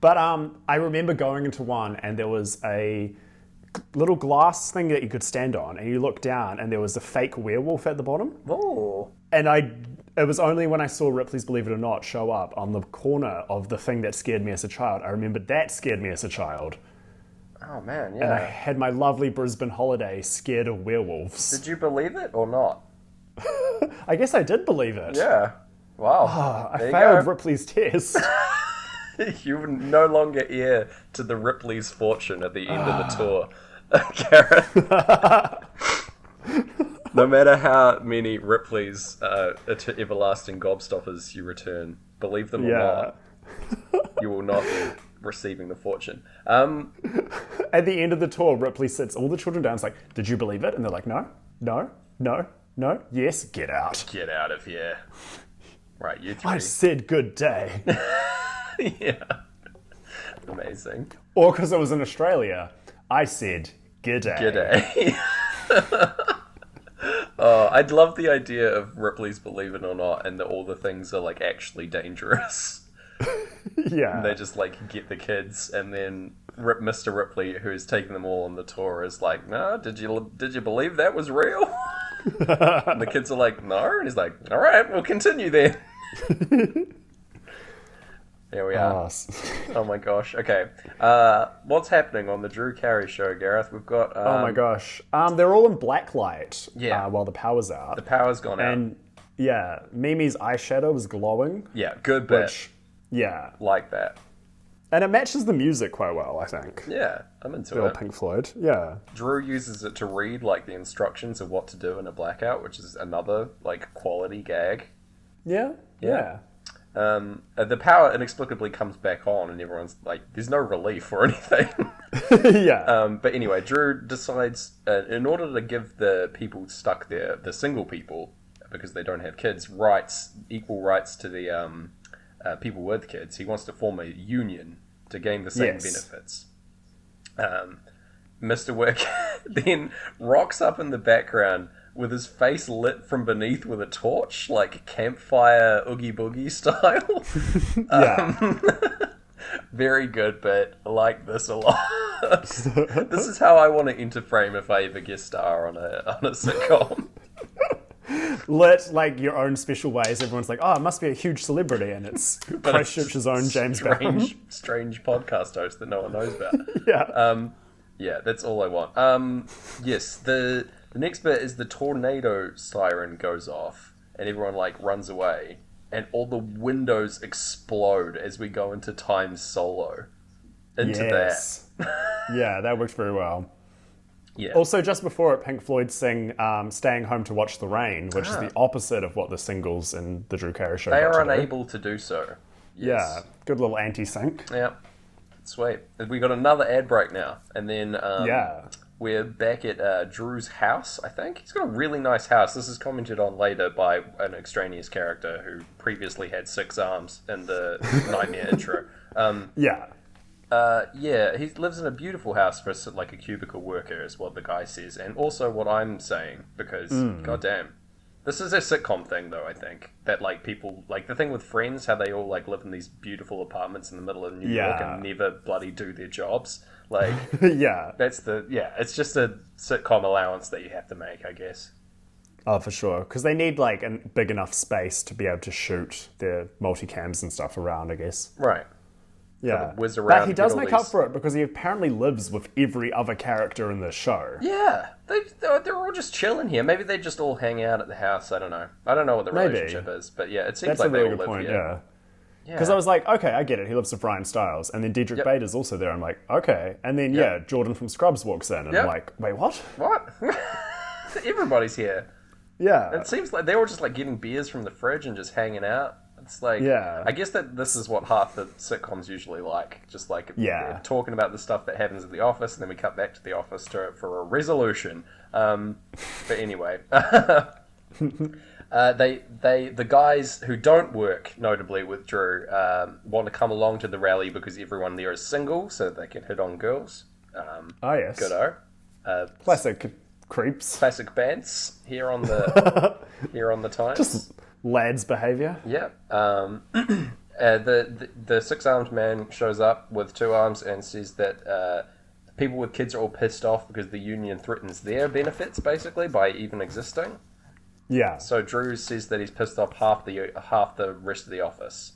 But I remember going into one, and there was a little glass thing that you could stand on, and you look down, and there was a fake werewolf at the bottom.
Oh.
And it was only when I saw Ripley's Believe It or Not show up on the corner of the thing that scared me as a child. I remembered that scared me as a child.
Oh, man, yeah.
And I had my lovely Brisbane holiday scared of werewolves.
Did you believe it or not?
I guess I did believe it.
Yeah. Wow.
I failed Ripley's test.
You were no longer heir to the Ripley's fortune at the end of the tour, Gareth. No matter how many Ripleys to everlasting gobstoppers you return, believe them or not, you will not be receiving the fortune.
At the end of the tour, Ripley sits all the children down. It's like, did you believe it? And they're like, no, no, no, no, yes, get out.
Get out of here. Right, you three.
I said good day.
Yeah. Amazing.
Or because I was in Australia, I said g'day.
G'day. I'd love the idea of Ripley's Believe It or Not, and that all the things are like actually dangerous.
Yeah.
And they just like get the kids, and then Mr. Ripley, who's taking them all on the tour, is like, "No, did you believe that was real?" And the kids are like, "No," and he's like, "All right, we'll continue then." There we are. Oh my gosh. Okay. What's happening on the Drew Carey Show, Gareth? We've got...
oh my gosh. They're all in black light while the power's out.
The power's gone out.
And yeah, Mimi's eyeshadow is glowing.
Yeah, good bit.
Which, yeah.
Like that.
And it matches the music quite well, I think.
Yeah, I'm into
it. Pink Floyd, yeah.
Drew uses it to read like the instructions of what to do in a blackout, which is another like quality gag.
Yeah, yeah.
The power inexplicably comes back on, and everyone's like, there's no relief or anything.
Yeah.
But anyway, Drew decides, in order to give the people stuck there, the single people, because they don't have kids, equal rights to the people with kids, he wants to form a union to gain the same benefits. Mr. Wick then rocks up in the background with his face lit from beneath with a torch, like campfire Oogie Boogie style. Very good, but I like this a lot. This is how I want to enter frame if I ever guest star on a sitcom.
Lit like your own special ways. Everyone's like, oh, it must be a huge celebrity, and it's Christchurch's own James Brown.
Strange podcast host that no one knows about.
Yeah.
That's all I want. Yes, the next bit is the tornado siren goes off, and everyone like runs away, and all the windows explode as we go into Time's solo. That.
Yeah, that worked very well.
Yeah.
Also, just before it, Pink Floyd sing "Staying Home to Watch the Rain," which is the opposite of what the singles in the Drew Carey Show.
They are unable to do so. Yes.
Yeah, good little anti-sync.
Yeah, sweet. We got another ad break now, and then we're back at Drew's house. I think he's got a really nice house. This is commented on later by an extraneous character who previously had 6 arms in the Nightmare intro. He lives in a beautiful house for like a cubicle worker, is what the guy says, and also what I'm saying, because goddamn, this is a sitcom thing though. I think that like people like the thing with Friends, how they all like live in these beautiful apartments in the middle of New York and never bloody do their jobs. Like it's just a sitcom allowance that you have to make, I guess.
Oh, for sure. Because they need like a big enough space to be able to shoot their multicams and stuff around, I guess.
Right.
Yeah.
Whiz around,
but he does make up for it because he apparently lives with every other character in the show.
Yeah. They're all just chilling here. Maybe they just all hang out at the house. I don't know. I don't know what the relationship is. But yeah, it seems like they all live here.
Because I was like, okay, I get it. He lives with Ryan Stiles. And then Diedrich Bader's also there. I'm like, okay. And then, Jordan from Scrubs walks in. And I'm like, wait, what?
What? Everybody's here.
Yeah.
It seems like they were just like getting beers from the fridge and just hanging out. It's like, I guess that this is what half the sitcoms usually like. Just like talking about the stuff that happens at the office, and then we cut back to the office for a resolution. But anyway, the guys who don't work, notably with Drew, want to come along to the rally because everyone there is single, so they can hit on girls.
Yes.
Good-o.
Classic creeps.
Classic bands here on the Times.
Just lads' behaviour.
Yeah. The 6-armed man shows up with 2 arms and says that people with kids are all pissed off because the union threatens their benefits, basically, by even existing.
Yeah.
So Drew says that he's pissed off half the rest of the office,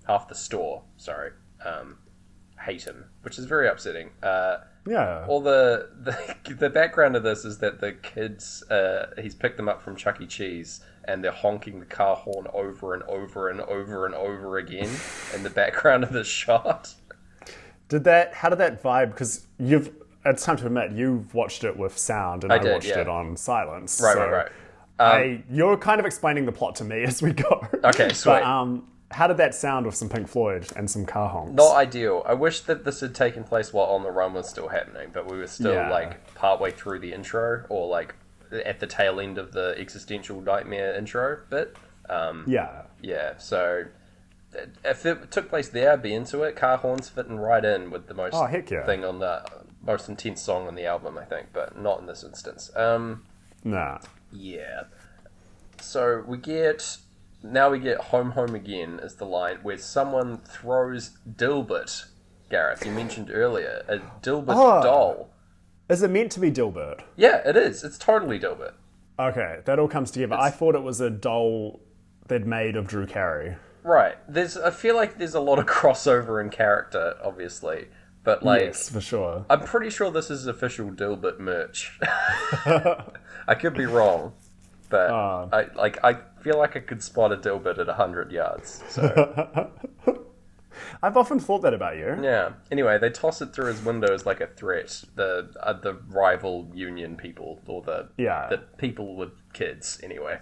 half the store. Sorry, hate him, which is very upsetting. All the background of this is that the kids, he's picked them up from Chuck E. Cheese, and they're honking the car horn over and over and over and over again in the background of the shot. How did
that vibe? Because it's time to admit, you've watched it with sound, and I watched it on silence.
Right.
You're kind of explaining the plot to me as we go.
Okay, sweet.
But, how did that sound with some Pink Floyd and some car honks?
Not ideal. I wish that this had taken place while On the Run was still happening, but we were still like partway through the intro, or like at the tail end of the existential nightmare intro bit. So if it took place there, I'd be into it. Car horns fitting right in with the most thing on the most intense song on the album, I think, but not in this instance. Yeah. So we get Home Home Again is the line where someone throws Dilbert. Gareth, you mentioned earlier, a Dilbert doll.
Is it meant to be Dilbert?
Yeah, it is. It's totally Dilbert.
Okay, that all comes together. I thought it was a doll they'd made of Drew Carey.
Right. I feel like there's a lot of crossover in character, obviously. But like,
yes, for sure.
I'm pretty sure this is official Dilbert merch. I could be wrong, but I feel like I could spot a Dilbert at 100 yards. So
I've often thought that about you.
Yeah. Anyway, they toss it through his window as like a threat. The rival union people, or the people with kids. Anyway,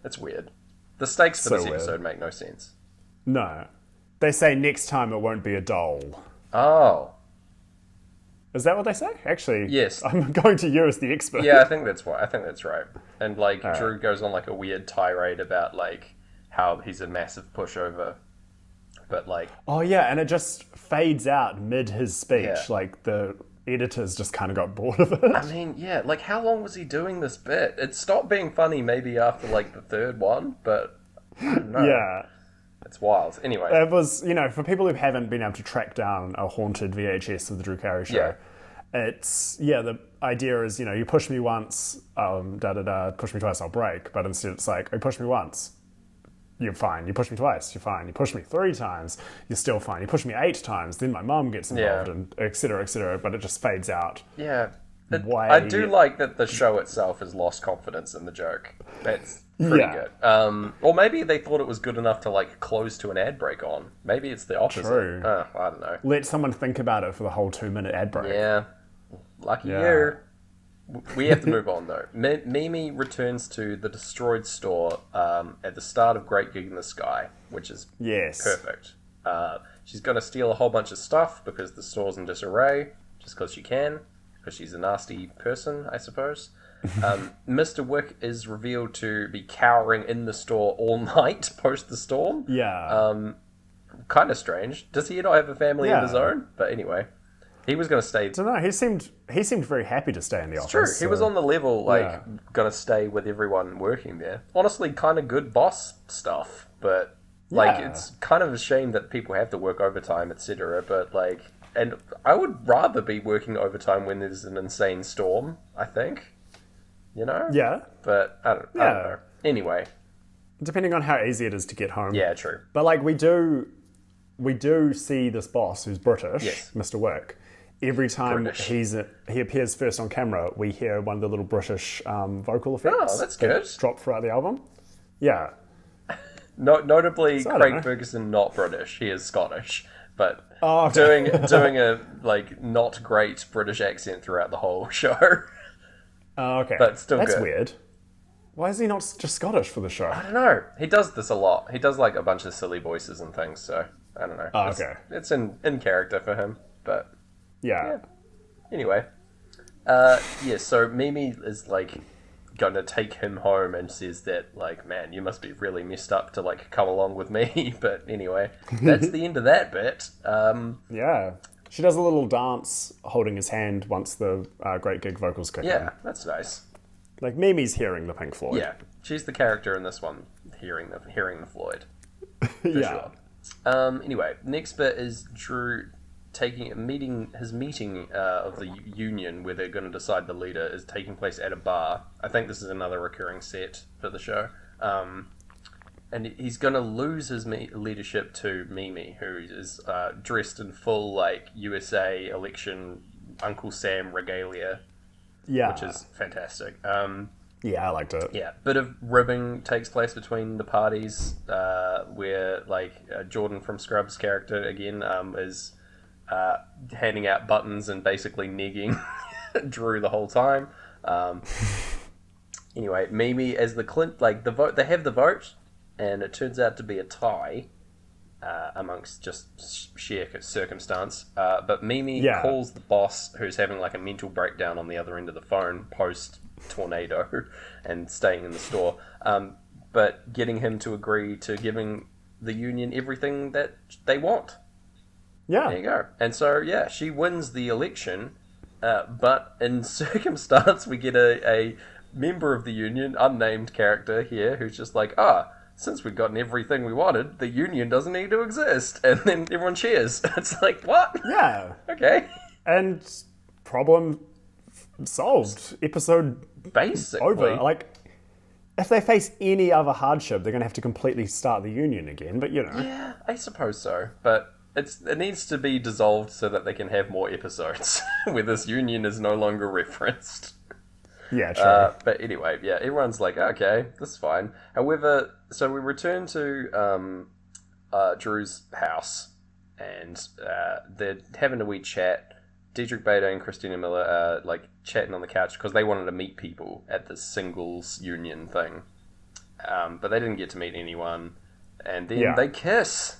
that's weird. The stakes for this episode make no sense.
No, they say next time it won't be a doll.
Oh.
Is that what they say? Actually,
yes.
I'm going to you as the expert.
Yeah, I think that's right. And like Drew goes on like a weird tirade about like how he's a massive pushover, but like
and it just fades out mid his speech.
Yeah.
Like the editors just kind of got bored of it.
I mean, like how long was he doing this bit? It stopped being funny maybe after like the third one, but I don't know.
Yeah.
It's wild. Anyway.
It was, for people who haven't been able to track down a haunted VHS of the Drew Carey Show, it's, the idea is, you push me once, push me twice, I'll break. But instead it's like, you push me once, you're fine. You push me twice, you're fine. You push me 3 times, you're still fine. You push me 8 times, then my mum gets involved, and et cetera, but it just fades out.
Yeah. I do like that the show itself has lost confidence in the joke. That's pretty good. Or maybe they thought it was good enough to like close to an ad break on. Maybe it's the opposite.
True.
I don't know.
Let someone think about it for the whole 2-minute ad break.
Yeah. Lucky you. We have to move on, though. Mimi returns to the destroyed store at the start of Great Gig in the Sky, which is perfect. She's going to steal a whole bunch of stuff because the store's in disarray, just because she can, because she's a nasty person, I suppose. Mr. Wick is revealed to be cowering in the store all night post the storm.
Yeah.
Kind of strange. Does he not have a family of his own? But anyway, he was going to stay.
I don't know. He seemed very happy to stay in the office.
True. He was on the level, going to stay with everyone working there. Honestly, kind of good boss stuff, but it's kind of a shame that people have to work overtime, etc. But and I would rather be working overtime when there's an insane storm. I think,
Yeah.
But I don't know. Anyway,
depending on how easy it is to get home.
Yeah, true.
But we do see this boss who's British, Mr. Wick. Every time he appears first on camera, we hear one of the little British vocal effects.
Oh, that's good.
Drop throughout the album. Yeah.
Notably, Craig Ferguson not British. He is Scottish, but doing a not great British accent throughout the whole show.
Oh, okay.
But still
That's
good.
weird. Why is he not just Scottish for the show?
I don't know. He does this a lot. He does a bunch of silly voices and things, so I don't know.
Oh, okay.
It's in character for him, but
yeah.
Anyway. So Mimi is gonna take him home and says that man, you must be really messed up to come along with me. But anyway, that's the end of that bit.
Yeah. She does a little dance holding his hand once the Great Gig vocals kick in.
Yeah, that's nice.
Mimi's hearing the Pink Floyd.
Yeah, she's the character in this one, hearing the Floyd.
Yeah.
Sure. Anyway, next bit is Drew his meeting of the union where they're going to decide the leader is taking place at a bar. I think this is another recurring set for the show. And he's going to lose his leadership to Mimi, who is dressed in full USA election Uncle Sam regalia.
Yeah.
Which is fantastic.
Yeah, I liked it.
Yeah, bit of ribbing takes place between the parties, where Jordan from Scrubs' character again is handing out buttons and basically negging Drew the whole time. Anyway, Mimi as the the vote, they have the vote, and it turns out to be a tie amongst just sheer circumstance. But Mimi calls the boss, who's having a mental breakdown on the other end of the phone post tornado and staying in the store, but getting him to agree to giving the union everything that they want.
Yeah.
There you go. And so, she wins the election, but in circumstance, we get a member of the union, unnamed character here, who's just since we've gotten everything we wanted, the union doesn't need to exist. And then everyone cheers. It's what?
Yeah.
Okay.
And problem solved. Episode
basically
over. If they face any other hardship, they're going to have to completely start the union again. But,
Yeah, I suppose so. But it needs to be dissolved so that they can have more episodes where this union is no longer referenced.
Yeah, true.
But anyway, everyone's okay, this is fine. However, so we return to Drew's house, and they're having a wee chat. Diedrich Bader and Christina Miller are chatting on the couch because they wanted to meet people at this singles union thing, but they didn't get to meet anyone. And then they kiss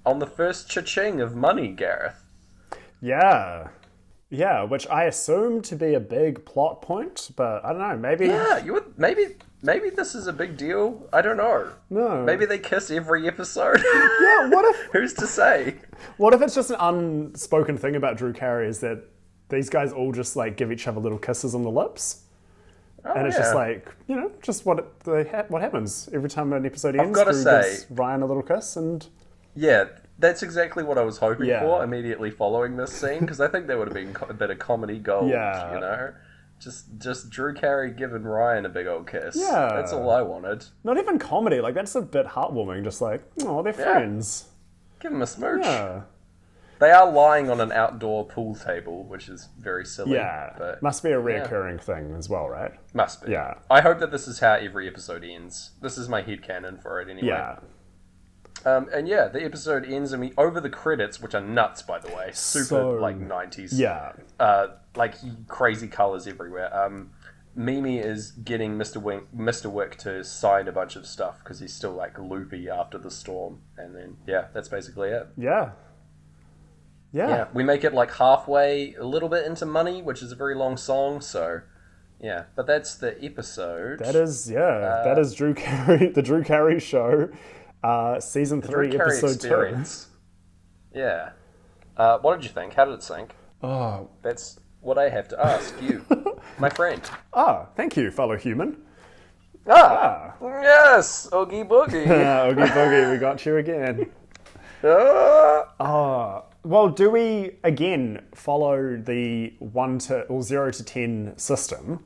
on the first cha-ching of money, Gareth.
Yeah. Yeah, which I assume to be a big plot point, but I don't know, maybe...
Yeah, you would... Maybe this is a big deal. I don't know.
No.
Maybe they kiss every episode.
Yeah, what if...
Who's to say?
What if it's just an unspoken thing about Drew Carey is that these guys all just, give each other little kisses on the lips?
Oh,
and it's just just what happens every time an episode ends.
I've got to say...
gives Ryan a little kiss and...
Yeah, that's exactly what I was hoping for immediately following this scene, because I think that would have been a bit of comedy gold, Just Drew Carey giving Ryan a big old kiss.
Yeah.
That's all I wanted.
Not even comedy, that's a bit heartwarming, just they're friends.
Give them a smooch.
Yeah.
They are lying on an outdoor pool table, which is very silly.
Yeah,
but
must be a reoccurring thing as well, right?
Must be.
Yeah.
I hope that this is how every episode ends. This is my headcanon for it anyway.
Yeah.
And yeah, the episode ends and we over the credits, which are nuts, by the way, super like 90s.
Yeah.
Like crazy colors everywhere. Mimi is getting Mr. Wick to sign a bunch of stuff because he's still like loopy after the storm, and then that's basically it.
Yeah.
We make it like halfway, a little bit into Money, which is a very long song. So but that's the episode.
That is that is Drew Carey, the Drew Carey Show, season 3, episode 2.
Yeah. What did you think? How did it sink?
Oh,
that's what I have to ask you, my friend.
Thank you, fellow human.
Yes, Oogie Boogie.
Oogie Boogie, we got you again. Well, do we again follow the 0 to 10 system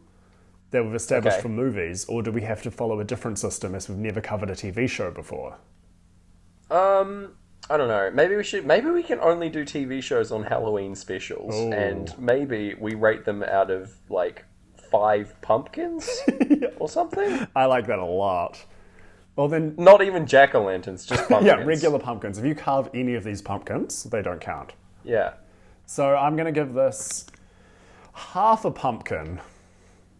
that we've established for movies, or do we have to follow a different system as we've never covered a TV show before?
I don't know. Maybe we can only do TV shows on Halloween specials, and maybe we rate them out of like 5 pumpkins or something.
I like that a lot. Well then,
not even jack-o'-lanterns, just pumpkins.
Yeah, regular pumpkins. If you carve any of these pumpkins, they don't count.
Yeah.
So I'm gonna give this half a pumpkin,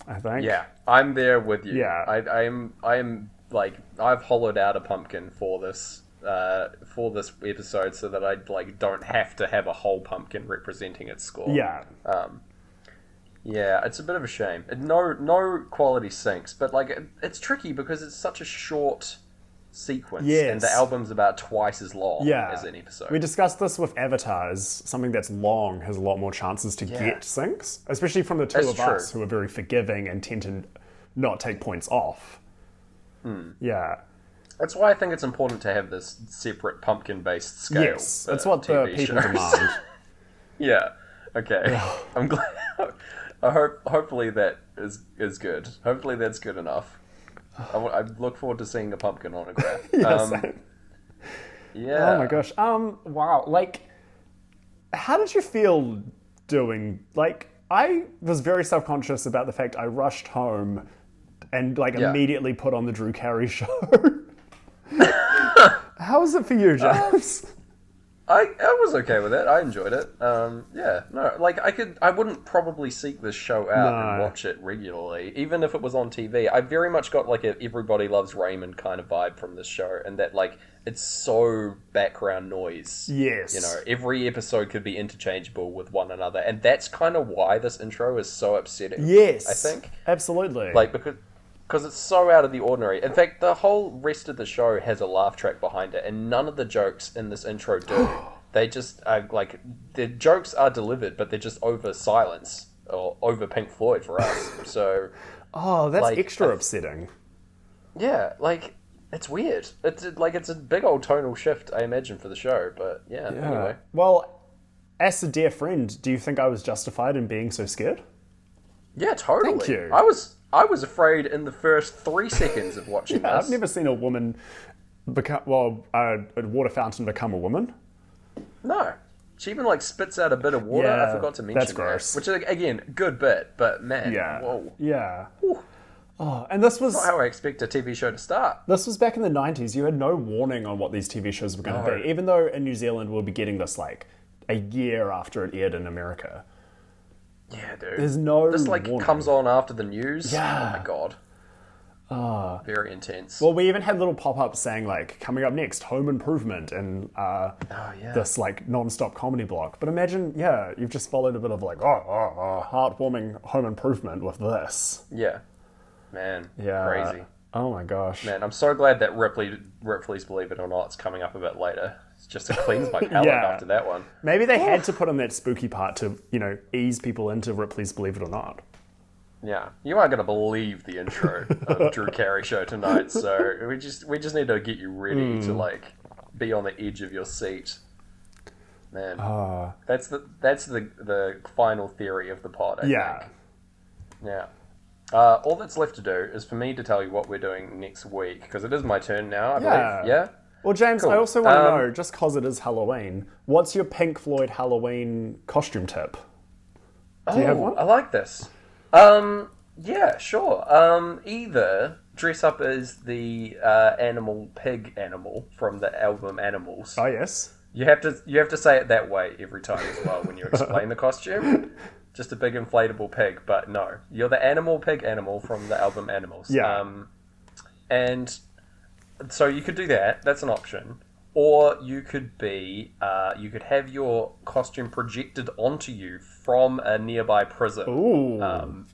I think.
Yeah, I'm there with you.
Yeah.
I am like, I've hollowed out a pumpkin for this episode so that I like don't have to have a whole pumpkin representing its score.
Yeah.
Yeah, it's a bit of a shame. No quality sinks, but like it's tricky because it's such a short sequence, and the album's about twice as long as an episode.
We discussed this with Avatars. Something that's long has a lot more chances to get syncs, especially from the two of us who are very forgiving and tend to not take points off. Yeah.
That's why I think it's important to have this separate pumpkin-based scale.
Yes, that's what the people demand.
Yeah. Okay. I'm glad. Hopefully that is good. Hopefully that's good enough. I look forward to seeing a pumpkin autograph. Yeah.
Oh my gosh. Wow. Like, how did you feel doing? Like, I was very self-conscious about the fact I rushed home and like immediately put on the Drew Carey Show. How was it for you, James?
I was okay with it. I enjoyed it. I wouldn't probably seek this show out and watch it regularly, even if it was on TV. I very much got like a Everybody Loves Raymond kind of vibe from this show, and that like it's so background noise.
Yes.
You know, every episode could be interchangeable with one another, and that's kind of why this intro is so upsetting.
Yes.
I think.
Absolutely.
Like, because it's so out of the ordinary. In fact, the whole rest of the show has a laugh track behind it, and none of the jokes in this intro do. They just are like, the jokes are delivered, but they're just over silence or over Pink Floyd for us. So,
that's like, extra upsetting.
Yeah, like it's weird. It's a big old tonal shift, I imagine, for the show. But yeah. Anyway.
Well, as a dear friend, do you think I was justified in being so scared?
Yeah, totally.
Thank you.
I was afraid in the first 3 seconds of watching this.
I've never seen a woman a water fountain become a woman.
No. She even like spits out a bit of water. I forgot to mention
that's gross.
Which is, again, good bit, but man, whoa.
Yeah. Oh, and this was
not how I expect a TV show to start.
This was back in the 90s. You had no warning on what these TV shows were going to be, even though in New Zealand we'll be getting this like a year after it aired in America.
Yeah, dude.
There's no
This like
warning.
comes on after the news.
Yeah.
Oh my god. Very intense.
Well, we even had little pop-ups saying like, coming up next, Home Improvement, and this like non-stop comedy block. But imagine, you've just followed a bit of like, heartwarming Home Improvement with this.
Yeah. Man.
Yeah.
Crazy.
Oh my gosh.
Man, I'm so glad that Ripley's Believe It or Not is coming up a bit later. It's just to cleanse my palate after that one.
Maybe they had to put in that spooky part to, ease people into Ripley's Believe It or Not.
Yeah, you are going to believe the intro of Drew Carey Show tonight, so we just need to get you ready to like be on the edge of your seat. Man, that's the final theory of the pod. I think. Yeah. All that's left to do is for me to tell you what we're doing next week, because it is my turn now, I believe. Yeah?
Well, James, cool. I also want to know, just because it is Halloween, what's your Pink Floyd Halloween costume tip? Do you have one?
I like this. Yeah, sure. Either dress up as the pig animal from the album Animals.
Oh yes.
You have to say it that way every time as well when you explain the costume. Just a big inflatable pig, but no, you're the pig animal from the album Animals.
Yeah.
And so you could do that. That's an option. Or you could be, you could have your costume projected onto you from a nearby prism.
Ooh.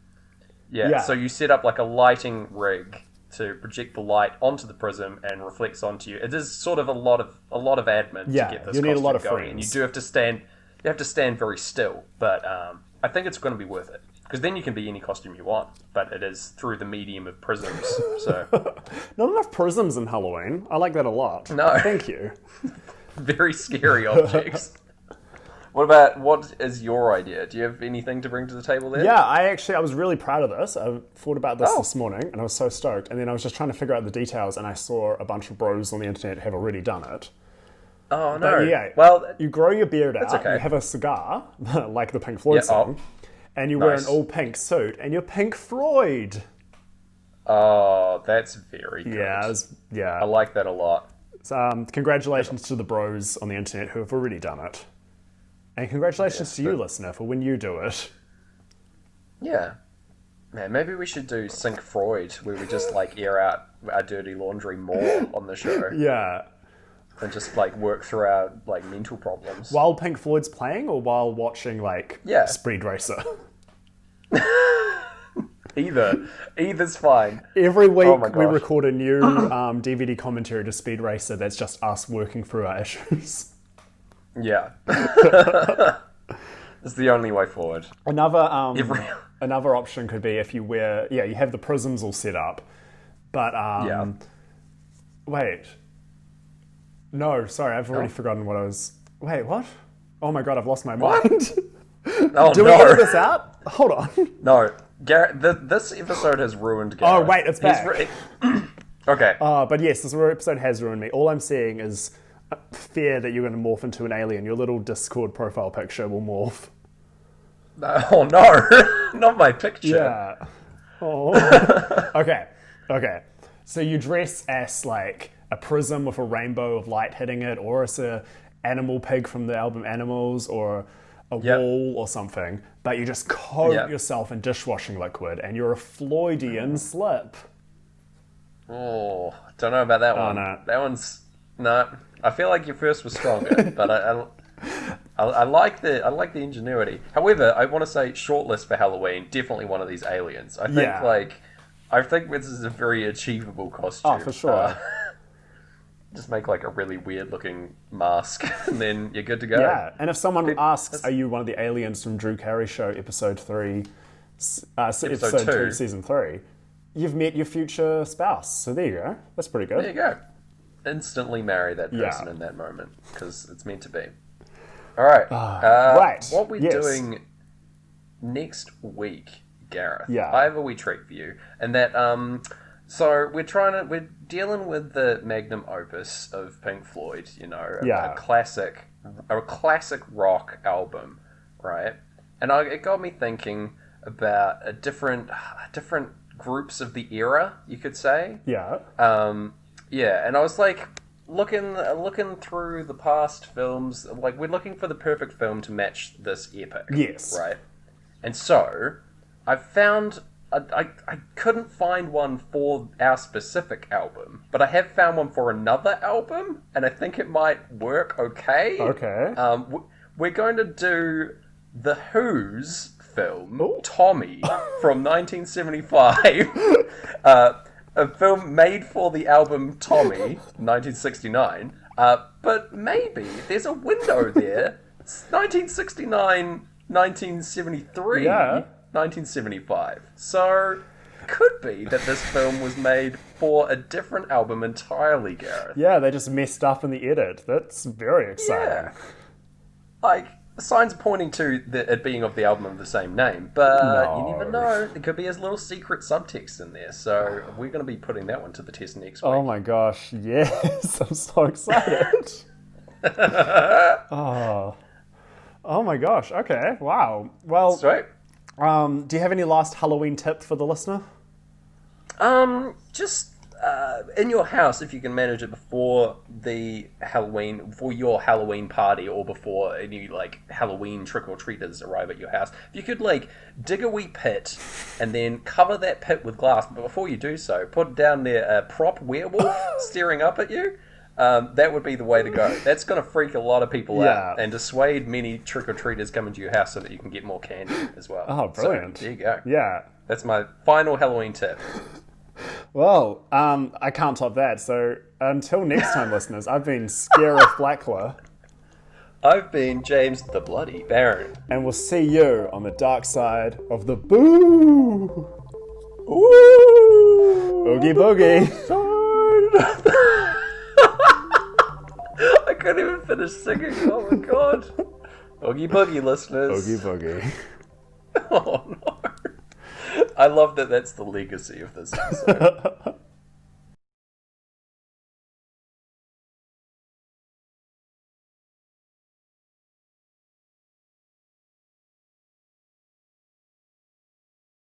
Yeah. So you set up like a lighting rig to project the light onto the prism and reflects onto you. It is sort of a lot of admin to get this
you need a lot of
going.
frames.
And you do have to stand. You have to stand very still, but I think it's going to be worth it because then you can be any costume you want. But it is through the medium of prisms. So
not enough prisms in Halloween. I like that a lot.
No,
thank you.
Very scary objects. What is your idea? Do you have anything to bring to the table there?
Yeah, I was really proud of this. I thought about this morning and I was so stoked. And then I was just trying to figure out the details and I saw a bunch of bros on the internet have already done it.
Oh, no.
But yeah,
well,
you grow your beard out,
okay.
you have a cigar, like the Pink Floyd song, and you wear an all pink suit and you're Pink Floyd.
Oh, that's very good.
Yeah.
I like that a lot.
So, congratulations to the bros on the internet who have already done it. And congratulations to you, listener, for when you do it.
Yeah. Man, maybe we should do Sync Freud, where we just, air out our dirty laundry more on the show.
Yeah.
And just, work through our, mental problems.
While Pink Floyd's playing, or while watching, Speed Racer?
Either's fine.
Every week we record a new DVD commentary to Speed Racer that's just us working through our issues.
Yeah. It's the only way forward.
Another option could be if you you have the prisms all set up, but wait. No, sorry, I've already forgotten what I was... Wait, what? Oh my god, I've lost my mind.
Oh,
Do we edit this out? Hold on.
No. Garrett, this episode has ruined Garrett.
Oh, wait, it's back.
Okay.
But yes, this episode has ruined me. All I'm seeing is fear that you're going to morph into an alien. Your little Discord profile picture will morph.
Oh, no. Not my picture.
Yeah. Oh. Okay. So you dress as, a prism with a rainbow of light hitting it, or as a animal pig from the album Animals, or a wall or something, but you just coat yourself in dishwashing liquid and you're a Floydian slip.
Oh, don't know about that one.
No.
That one's... No, I feel like your first was stronger, but I like the ingenuity. However, I want to say shortlist for Halloween, definitely one of these aliens. I think this is a very achievable costume.
Oh, for sure.
Just make a really weird looking mask and then you're good to go.
Yeah, and if someone asks, are you one of the aliens from Drew Carey Show episode 3, episode 2, season 3, you've met your future spouse. So there you go. That's pretty good.
There you go. Instantly marry that person in that moment because it's meant to be. All right.
Right.
What are we doing next week, Gareth?
Yeah.
I have a wee treat for you. And that, so we're dealing with the magnum opus of Pink Floyd, a classic rock album, right? And it got me thinking about different groups of the era, you could say.
Yeah.
And I was looking through the past films, we're looking for the perfect film to match this epic.
Yes.
Right? And so, I found... I couldn't find one for our specific album, but I have found one for another album, and I think it might work okay.
Okay.
We're going to do The Who's film, Tommy, from 1975. A film made for the album Tommy, 1969. But maybe there's a window there. It's 1969, 1973.
Yeah.
1975. So, could be that this film was made for a different album entirely, Gareth.
Yeah, they just messed up in the edit. That's very exciting.
Yeah. Signs pointing to it being of the album of the same name, but you never know. There could be a little secret subtext in there. So, we're going to be putting that one to the test next week.
Oh my gosh, yes. I'm so excited. Oh my gosh, okay, wow. Well...
Sweet.
Do you have any last Halloween tip for the listener?
Just in your house, if you can manage it before your Halloween party, or before any like Halloween trick-or-treaters arrive at your house. If you could like dig a wee pit and then cover that pit with glass, but before you do so, put down there a prop werewolf staring up at you. That would be the way to go. That's going to freak a lot of people out and dissuade many trick-or-treaters coming to your house so that you can get more candy as well.
Oh, brilliant.
So, there you go.
Yeah.
That's my final Halloween tip.
Well, I can't top that. So until next time, listeners, I've been Scarif Blackler.
I've been James the Bloody Baron.
And we'll see you on the dark side of the boo.
Ooh.
Boogie boogie.
I couldn't even finish singing. Oh my god. Boogie boogie, listeners.
Boogie boogie.
Oh no. I love that that's the legacy of this episode.